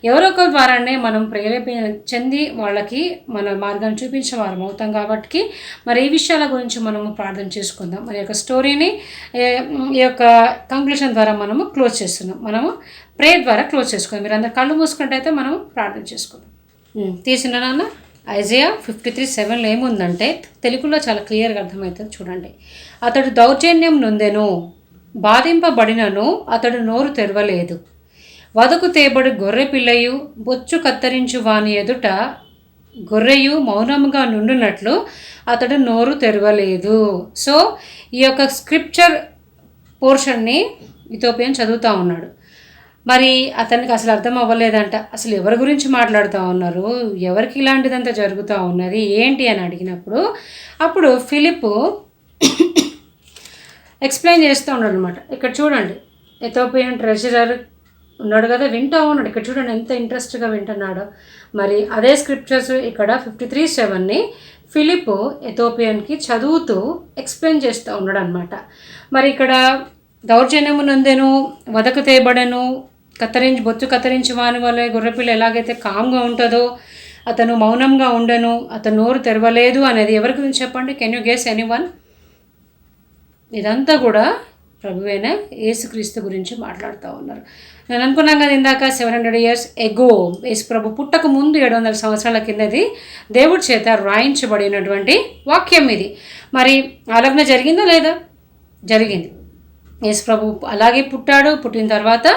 ఎవరో ఒకరి ద్వారానే మనం ప్రేరేపణ చెంది వాళ్ళకి మన మార్గాన్ని చూపించే వారం అవుతాం. కాబట్టి మరి ఈ విషయాల గురించి మనము ప్రార్థన చేసుకుందాం. మరి యొక్క స్టోరీని ఈ యొక్క కంక్లూషన్ ద్వారా మనము క్లోజ్ చేస్తున్నాం. మనము ప్రేయర్ ద్వారా క్లోజ్ చేసుకుందాం. మీరు అందరు కళ్ళు మూసుకుంటే మనము ప్రార్థన చేసుకుందాం. తీసిన నాన్న ఐజయా 53:7 ఏముందంటే తెలుగులో చాలా క్లియర్గా అర్థమవుతుంది చూడండి. అతడు దౌర్జన్యం నొందెను, బాధింపబడినను అతడు నోరు తెరవలేదు. వదకు తేబడి గొర్రె పిల్లయు బొచ్చు కత్తరించు వాని ఎదుట గొర్రెయు మౌనముగా నుండినట్లు అతడు నోరు తెరవలేదు. సో ఈ యొక్క స్క్రిప్చర్ పోర్షన్ని ఇథోపియన్ చదువుతూ ఉన్నాడు. మరి అతనికి అసలు అర్థం అవ్వలేదంట, అసలు ఎవరి గురించి మాట్లాడుతూ ఉన్నారు, ఎవరికి ఇలాంటిదంతా జరుగుతూ ఉన్నది ఏంటి అని అడిగినప్పుడు అప్పుడు ఫిలిప్ ఎక్స్ప్లెయిన్ చేస్తూ ఉన్నాడు అనమాట. ఇక్కడ చూడండి, ఇథోపియన్ ట్రెజరర్ ఉన్నాడు కదా, వింటూ ఉన్నాడు. ఇక్కడ చూడండి ఎంత ఇంట్రెస్ట్గా వింటున్నాడు. మరి అదే స్క్రిప్చర్స్ ఇక్కడ 53:7 ఫిలిప్ ఇథోపియన్కి చదువుతూ ఎక్స్ప్లెయిన్ చేస్తూ ఉన్నాడు అనమాట. మరి ఇక్కడ దౌర్జన్యము నొందెను, వదకు తేబడెను, బొత్తు కత్తిరించి వాని వల్ల గొర్రెపిల్ల ఎలాగైతే కామ్గా ఉంటుందో అతను మౌనంగా ఉండను, అతను నోరు తెరవలేదు అనేది ఎవరి గురించి చెప్పండి? Can you guess anyone? ఇదంతా కూడా ప్రభువైన యేసుక్రీస్తు గురించి మాట్లాడుతూ ఉన్నారు. నేను అనుకున్నాం కదా ఇందాక 700 years ఎగో యేసు ప్రభు పుట్టక ముందు 700 సంవత్సరాల కిందది దేవుడి చేత రాయించబడినటువంటి వాక్యం ఇది. మరి ఆలగ్న జరిగిందా లేదా? జరిగింది. యేసు ప్రభు అలాగే పుట్టాడు. పుట్టిన తర్వాత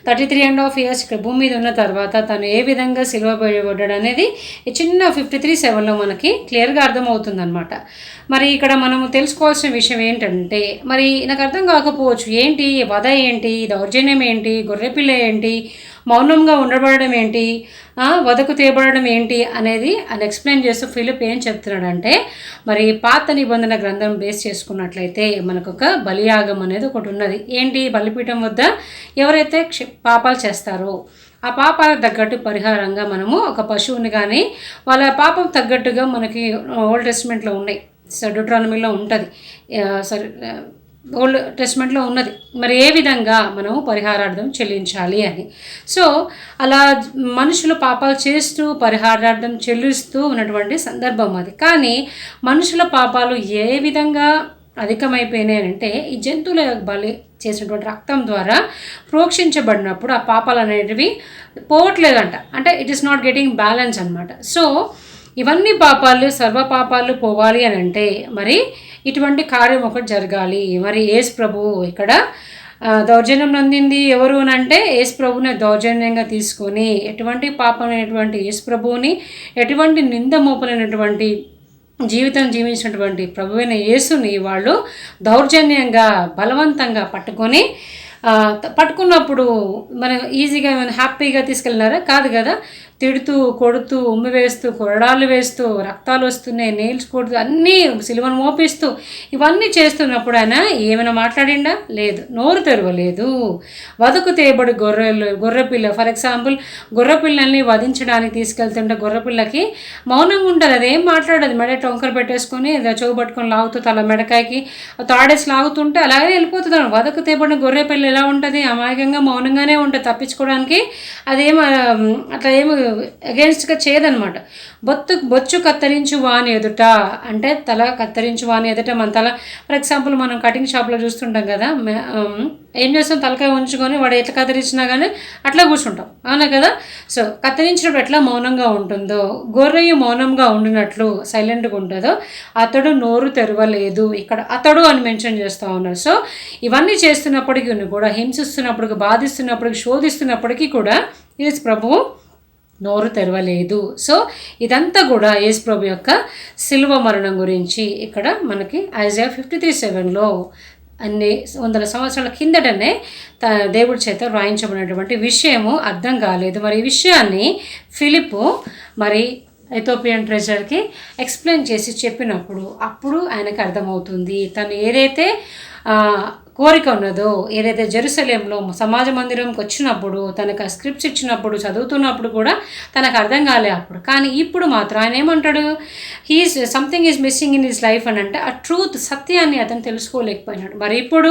33.5 years ఇక్కడ భూమి మీద ఉన్న తర్వాత తను ఏ విధంగా సిలువబడ్డాడు అనేది ఈ చిన్న 53:7లో మనకి క్లియర్గా అర్థమవుతుందన్నమాట. మరి ఇక్కడ మనము తెలుసుకోవాల్సిన విషయం ఏంటంటే, మరి నాకు అర్థం కాకపోవచ్చు, ఏంటి వధ ఏంటి, దౌర్జన్యం ఏంటి, గొర్రెపిల్ల ఏంటి, మౌనంగా ఉండబడడం ఏంటి, వధకు తేబడడం ఏంటి అనేది అని ఎక్స్ప్లెయిన్ చేస్తూ ఫిలిప్ ఏం చెప్తున్నాడంటే, మరి పాత నిబంధన గ్రంథం బేస్ చేసుకున్నట్లయితే మనకు ఒక బలియాగం అనేది ఒకటి ఉన్నది. ఏంటి? బలిపీఠం వద్ద ఎవరైతే పాపాలు చేస్తారో ఆ పాపాలకు తగ్గట్టు పరిహారంగా మనము ఒక పశువుని కానీ వాళ్ళ పాపం తగ్గట్టుగా మనకి ఓల్డ్ టెస్ట్మెంట్లో ఉన్నాయి, డ్యూటరానమీలో ఉంటుంది, ఓల్డ్ టెస్ట్మెంట్లో ఉన్నది. మరి ఏ విధంగా మనము పరిహారార్థం చెల్లించాలి అని. సో అలా మనుషులు పాపాలు చేస్తూ పరిహారార్థం చెల్లిస్తూ ఉన్నటువంటి సందర్భం అది. కానీ మనుషుల పాపాలు ఏ విధంగా అధికమైపోయినాయంటే ఈ జంతువుల బలి చేసినటువంటి రక్తం ద్వారా ప్రోక్షించబడినప్పుడు ఆ పాపాలు అనేటివి పోవట్లేదంట. అంటే it is not getting balance అనమాట. సో ఇవన్నీ పాపాలు సర్వ పాపాలు పోవాలి అని అంటే మరి ఇటువంటి కార్యం ఒకటి జరగాలి. మరి యేసు ప్రభువు ఇక్కడ దౌర్జన్యం నందింది ఎవరు అని అంటే యేసు ప్రభువుని దౌర్జన్యంగా తీసుకొని ఎటువంటి పాపమైనటువంటి యేసు ప్రభువుని ఎటువంటి నింద మోపలేనటువంటి జీవితం జీవించినటువంటి ప్రభువైన యేసుని వాళ్ళు దౌర్జన్యంగా బలవంతంగా పట్టుకున్నప్పుడు మనం ఈజీగా హ్యాపీగా తీసుకెళ్ళినారా? కాదు కదా. తిడుతూ కొడుతూ ఉమ్మి వేస్తూ కొరడాలు వేస్తూ రక్తాలు వస్తున్నాయి, నెయిల్స్ కొడుతూ అన్నీ సిలువను మోపిస్తూ ఇవన్నీ చేస్తున్నప్పుడు ఆయన ఏమైనా మాట్లాడిండా? లేదు, నోరు తెరవలేదు. వధకు తేబడి గొర్రెపిల్ల ఫర్ ఎగ్జాంపుల్ గొర్రెపిల్లల్ని వధించడానికి తీసుకెళ్తుంటే గొర్రెపిల్లకి మౌనంగా ఉంటుంది, అదేం మాట్లాడదు. మెడ టొంకర పెట్టేసుకొని చెవు పట్టుకొని లాగుతూ తల మెడకాయకి తాడేసి లాగుతుంటే అలాగే వెళ్ళిపోతుంది. వధకు తేబడిన గొర్రెపిల్ల ఎలా ఉంటుంది? అమాయకంగా మౌనంగానే ఉంటుంది. తప్పించుకోవడానికి అదేం అట్లా ఏమి అగేన్స్ట్గా చేయదనమాట. బొచ్చు కత్తిరించు వాని ఎదుట అంటే తల కత్తిరించు వాని ఎదుట మన తల ఫర్ ఎగ్జాంపుల్ మనం కటింగ్ షాప్లో చూస్తుంటాం కదా, ఏం చేస్తాం? తలకాయ ఉంచుకొని వాడు ఎట్లా కత్తిరించినా కానీ అట్లా కూర్చుంటాం, అవునా కదా. సో కత్తిరించినప్పుడు ఎట్లా మౌనంగా ఉంటుందో గొర్రెయు మౌనంగా ఉండినట్లు సైలెంట్గా ఉంటుందో అతడు నోరు తెరవలేదు. ఇక్కడ అతడు అని మెన్షన్ చేస్తూ ఉన్నారు. సో ఇవన్నీ చేస్తున్నప్పటికీ కూడా, హింసిస్తున్నప్పటికీ, బాధిస్తున్నప్పటికీ, శోధిస్తున్నప్పటికీ కూడా యేసు ప్రభువు నోరు తెరవలేదు. సో ఇదంతా కూడా యేసు ప్రభు యొక్క సిలువ మరణం గురించి ఇక్కడ మనకి ఐజయా 53:7లో అన్ని 100 సంవత్సరాల కిందటనే దేవుడి చేత రాయించబడినటువంటి విషయము అర్థం కాలేదు. మరి ఈ విషయాన్ని ఫిలిప్పు మరి ఇథియోపియన్ ట్రెజర్కి ఎక్స్ప్లెయిన్ చేసి చెప్పినప్పుడు అప్పుడు ఆయనకు అర్థమవుతుంది తను ఏదైతే కోరిక ఉన్నదో, ఏదైతే జెరూసలేంలో సమాజ మందిరంకి వచ్చినప్పుడు తనకు ఆ స్క్రిప్ట్స్ ఇచ్చినప్పుడు చదువుతున్నప్పుడు కూడా తనకు అర్థం కాలే అప్పుడు. కానీ ఇప్పుడు మాత్రం ఆయన ఏమంటాడు? Something is missing in his life అని అంటే ఆ ట్రూత్, సత్యాన్ని అతను తెలుసుకోలేకపోయినాడు. మరి ఇప్పుడు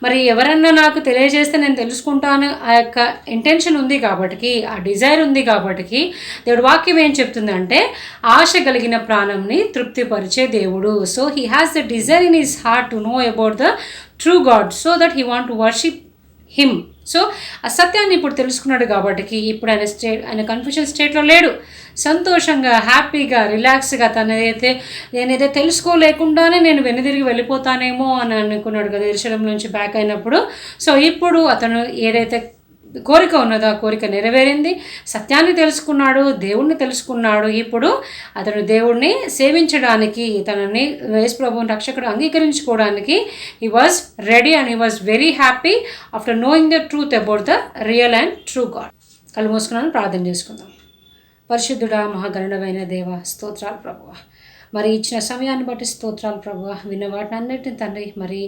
మరి ఎవరన్నా నాకు తెలియజేస్తే నేను తెలుసుకుంటాను ఆ యొక్క ఇంటెన్షన్ ఉంది కాబట్టి, ఆ డిజైర్ ఉంది కాబట్టి దేవుడు వాక్యం ఏం చెప్తుందంటే ఆశ కలిగిన ప్రాణంని తృప్తిపరిచే దేవుడు. So he has the desire in his heart to know about the true God so that he want to worship him. So ఆ సత్యాన్ని ఇప్పుడు తెలుసుకున్నాడు కాబట్టి ఇప్పుడు ఆయన కన్ఫ్యూషన్ స్టేట్లో లేడు. సంతోషంగా హ్యాపీగా రిలాక్స్గా నేనైతే తెలుసుకోలేకుండానే నేను వెనుదిరిగి వెళ్ళిపోతానేమో అని అనుకున్నాడు కదా యెరూషలేం నుంచి బ్యాక్ అయినప్పుడు. సో ఇప్పుడు అతను ఏదైతే కోరిక ఉన్నదో ఆ కోరిక నెరవేరింది, సత్యాన్ని తెలుసుకున్నాడు, దేవుణ్ణి తెలుసుకున్నాడు. ఇప్పుడు అతను దేవుణ్ణి సేవించడానికి, తనని యేసు ప్రభువుని రక్షకుడు అంగీకరించుకోవడానికి he was ready and he was very happy after knowing the truth about the real and true God. కళ్ళు మూసుకున్నాను, ప్రార్థన చేసుకుందాం. పరిశుద్ధుడా మహాగణమైన దేవ, స్తోత్రాలు ప్రభువా. మరి ఇచ్చిన సమయాన్ని బట్టి స్తోత్రాలు ప్రభువా. విన్న వాటిని అన్నిటిని తండ్రి, మరి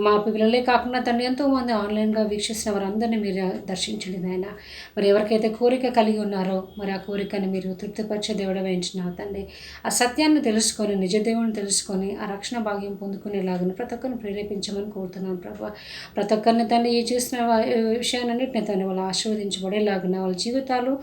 మా పిల్లలే కాకుండా తండ్రి ఎంతోమంది ఆన్లైన్గా వీక్షిస్తున్న వారందరినీ మీరు దర్శించండి నాయన. మరి ఎవరికైతే కోరిక కలిగి ఉన్నారో మరి ఆ కోరికని మీరు తృప్తిపరిచే దేవుడు వేయించిన తండ్రి, ఆ సత్యాన్ని తెలుసుకొని నిజ దేవుని తెలుసుకొని ఆ రక్షణ భాగ్యం పొందుకునేలాగా ప్రతి ఒక్కరిని ప్రేరేపించమని కోరుతున్నాను ప్రభువా. ప్రతి ఒక్కరిని తండ్రి ఈ చేసిన విషయాలన్నింటినీ తండ్రి వాళ్ళు ఆశీర్వదించబడేలాగా వాళ్ళ జీవితాలు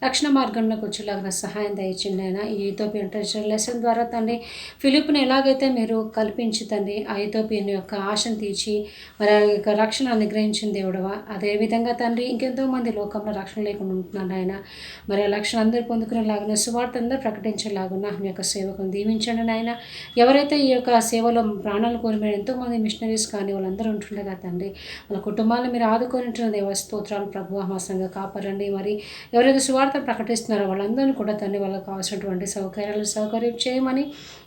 రక్షణ మార్గంలోకి వచ్చేలాగా సహాయం దయచేయండి ఆయన. ఈ ఇథియోపియన్ ట్రెజర్ లెసన్ ద్వారా తండ్రి ఫిలిప్ని ఎలాగైతే మీరు కల్పించి తండ్రి ఆ ఇథియోపియన్ యొక్క ఆశను తీర్చి మరి ఆ యొక్క రక్షణ అనుగ్రహించిన దేవుడవా, అదేవిధంగా తండ్రి ఇంకెంతోమంది లోకంలో రక్షణ లేకుండా ఉంటున్నారు ఆయన. మరి ఆ రక్షణ అందరూ పొందుకునేలాగా సువార్త అందరూ ప్రకటించేలాగున్న మీ యొక్క సేవకుని దీవించండి నాయన. ఎవరైతే ఈ యొక్క సేవలో ప్రాణాలు కోల్పోయిన ఎంతోమంది మిషనరీస్ కానీ వాళ్ళందరూ ఉంటుండగా తండ్రి వాళ్ళ కుటుంబాలను మీరు ఆదుకొని దేవ స్తోత్రాలు ప్రభువా మా సంఘ కాపాడండి. మరి ఎవరైతే సువార్త ప్రకటిస్తున్నారో వాళ్ళందరినీ కూడా తండ్రి వాళ్ళకి కావాల్సినటువంటి సౌకర్యం చేయమని,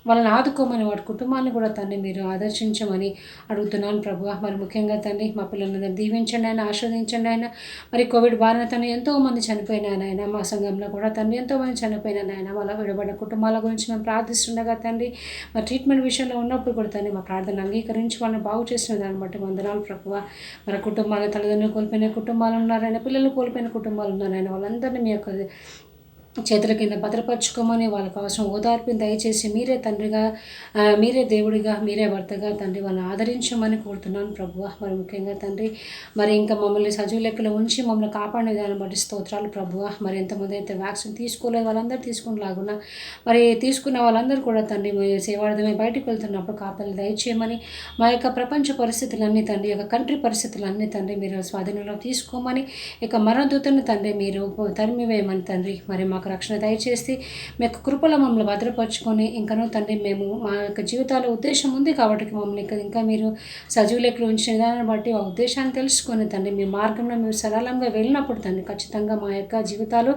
వాళ్ళని ఆదుకోమని, వాటి కుటుంబాన్ని కూడా తండ్రి మీరు ఆదర్శించమని అడుగుతున్నాను ప్రభువా. మరి ముఖ్యంగా తండ్రి మా పిల్లలందరూ దీవించండి ఆయన, ఆస్వాదించండి ఆయన. మరి కోవిడ్ బారిన తండ్రి ఎంతోమంది చనిపోయినాను ఆయన, మా సంఘంలో కూడా తండ్రి ఎంతోమంది చనిపోయినాను ఆయన. వాళ్ళ విడబడిన కుటుంబాల గురించి మేము ప్రార్థిస్తుండగా తండ్రి మరి ట్రీట్మెంట్ విషయంలో ఉన్నప్పుడు కూడా తండ్రి మా ప్రార్థన అంగీకరించి వాళ్ళని బాగు చేసిన దాన్ని బట్టి వందనాలు ప్రభువా. మన కుటుంబాల తల్లిదండ్రులు కోల్పోయిన కుటుంబాలు ఉన్నారైనా, పిల్లలు కోల్పోయిన కుటుంబాలు ఉన్నారైనా, వాళ్ళందరినీ మీ యొక్క చేతుల కింద భద్రపరచుకోమని, వాళ్ళకి అవసరం ఓదార్పుని దయచేసి మీరే తండ్రిగా, మీరే దేవుడిగా, మీరే భర్తగా తండ్రి వాళ్ళని ఆదరించమని కోరుతున్నాను ప్రభువా. మరి ముఖ్యంగా తండ్రి మరి ఇంకా మమ్మల్ని సజీవ లెక్కలో ఉంచి మమ్మల్ని కాపాడిన దాన్ని బట్టి స్తోత్రాలు ప్రభువా. మరి ఎంతమంది అయితే వ్యాక్సిన్ తీసుకోలేదు వాళ్ళందరూ తీసుకునేలాగున్నా, మరి తీసుకున్న వాళ్ళందరూ కూడా తండ్రి సేవార్థమే బయటకు వెళ్తున్నప్పుడు కాపాలి దయచేయమని, మా యొక్క ప్రపంచ పరిస్థితులన్నీ తండ్రి, యొక్క కంట్రీ పరిస్థితులన్నీ తండ్రి మీరు స్వాధీనంలో తీసుకోమని, ఇక మరణదూతను తండ్రి మీరు తరిమివేయమని తండ్రి మరి మాకు రక్షణ దయచేసి మీ యొక్క కృపలో మమ్మల్ని భద్రపరుచుకొని ఇంకనూ తండ్రి మేము మా యొక్క జీవితాల ఉద్దేశం ఉంది కాబట్టి మమ్మల్ని ఇంకా మీరు సజీవ లెక్కలు ఉంచిన దాన్ని బట్టి ఆ ఉద్దేశాన్ని తెలుసుకొని తండ్రి మీ మార్గంలో మీరు సరళంగా వెళ్ళినప్పుడు తండ్రి ఖచ్చితంగా మా యొక్క జీవితాలు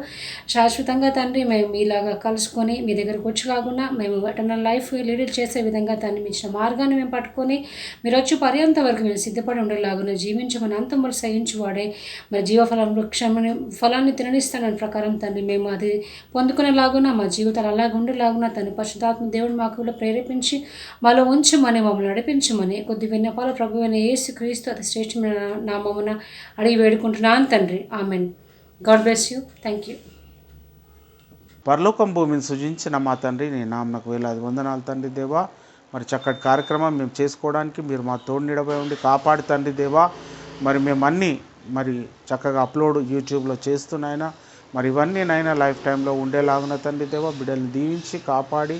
శాశ్వతంగా తండ్రి మేము మీలాగా కలుసుకొని మీ దగ్గరకు వచ్చేలాగున్నా మేము ఎటర్నల్ లైఫ్ లీడ్ చేసే విధంగా తండ్రి మీ ఇచ్చిన మార్గాన్ని మేము పట్టుకొని మీరు వచ్చి పర్యంత వరకు మేము సిద్ధపడి ఉండేలాగున జీవించమని అంతములు సహించువాడే మరి జీవఫలం వృక్షమని ఫలాన్ని తిననిస్తానని ప్రకారం తండ్రి మేము అది పొందుకునేలాగున మా జీవితాలు అలాగ ఉండేలాగున తన పరిశుద్ధాత్మ దేవుడు మాకు కూడా ప్రేరేపించి మాలో ఉంచమని మమ్మల్ని నడిపించమని కొద్ది విన్నపాలు ప్రభువైన యేసు క్రీస్తు అతి శ్రేష్టమైన నామమున అడిగి వేడుకుంటున్నాను తండ్రి. Amen. God bless you. Thank you. పరలోకం భూమిని సృజించిన మా తండ్రి నీ నామకు వేలాది వందనాలు తండ్రి దేవా. మరి చక్కటి కార్యక్రమం మేము చేసుకోవడానికి మీరు మా తోడు నీడబై ఉండి కాపాడు తండ్రి దేవా. మరి మేము అన్నీ మరి చక్కగా అప్లోడ్ యూట్యూబ్లో చేస్తున్నాయినా మరి ఇవన్నీ నైనా లైఫ్ టైంలో ఉండేలాగున తండ్రి దేవా. బిడ్డల్ని దీవించి కాపాడి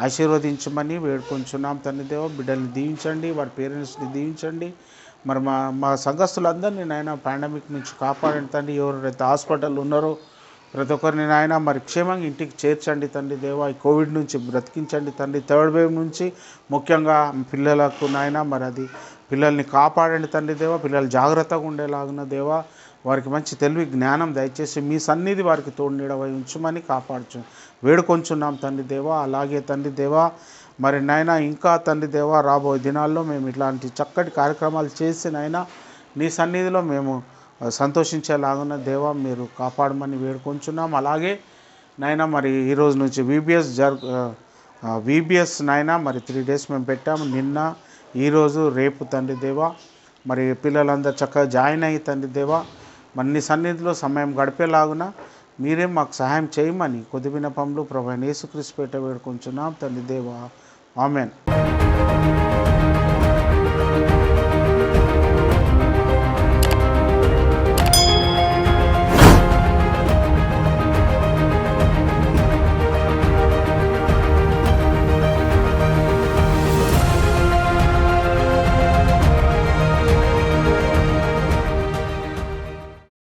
ఆశీర్వదించమని వేడుకొంచున్నాం తండ్రి దేవా. బిడ్డల్ని దీవించండి, వారి పేరెంట్స్ని దీవించండి. మరి మా సంఘస్థులందరినీ నాయన పాండమిక్ నుంచి కాపాడండి తండ్రి. ఎవరైతే హాస్పిటల్ ఉన్నారో ప్రతి ఒక్కరిని నాయన మరి క్షేమంగా ఇంటికి చేర్చండి తండ్రి దేవా. ఈ కోవిడ్ నుంచి బ్రతికించండి తండ్రి. థర్డ్ వేవ్ నుంచి ముఖ్యంగా పిల్లలకు నాయన మరి అది పిల్లల్ని కాపాడండి తండ్రి దేవా. పిల్లలు జాగ్రత్తగా ఉండేలాగున దేవా. వారికి మంచి తెలివి జ్ఞానం దయచేసి మీ సన్నిధి వారికి తోడు నీడవై ఉంచమని కాపాడుచు వేడుకొంచున్నాం తండ్రి దేవా. అలాగే తండ్రి దేవా మరి నాయన ఇంకా తండ్రి దేవా రాబోయే దినాల్లో మేము ఇట్లాంటి చక్కటి కార్యక్రమాలు చేసి నాయన నీ సన్నిధిలో మేము సంతోషించేలాగున్న దేవా మీరు కాపాడమని వేడుకొంచున్నాం. అలాగే నాయన మరి ఈరోజు నుంచి VBS నాయన మరి 3 days మేము పెట్టాము. నిన్న ఈరోజు రేపు తండ్రి దేవా మరి పిల్లలందరూ చక్కగా జాయిన్ అయ్యి తండ్రి దేవా మరి నీ సన్నిధిలో సమయం గడిపేలాగున మీరే మాకు సహాయం చేయమని కొద్ది విన్నపంలో ప్రభువైన యేసుక్రీస్తు పేరిట వేడుకొంచున్నాం తండ్రి దేవా. ఆమెన్.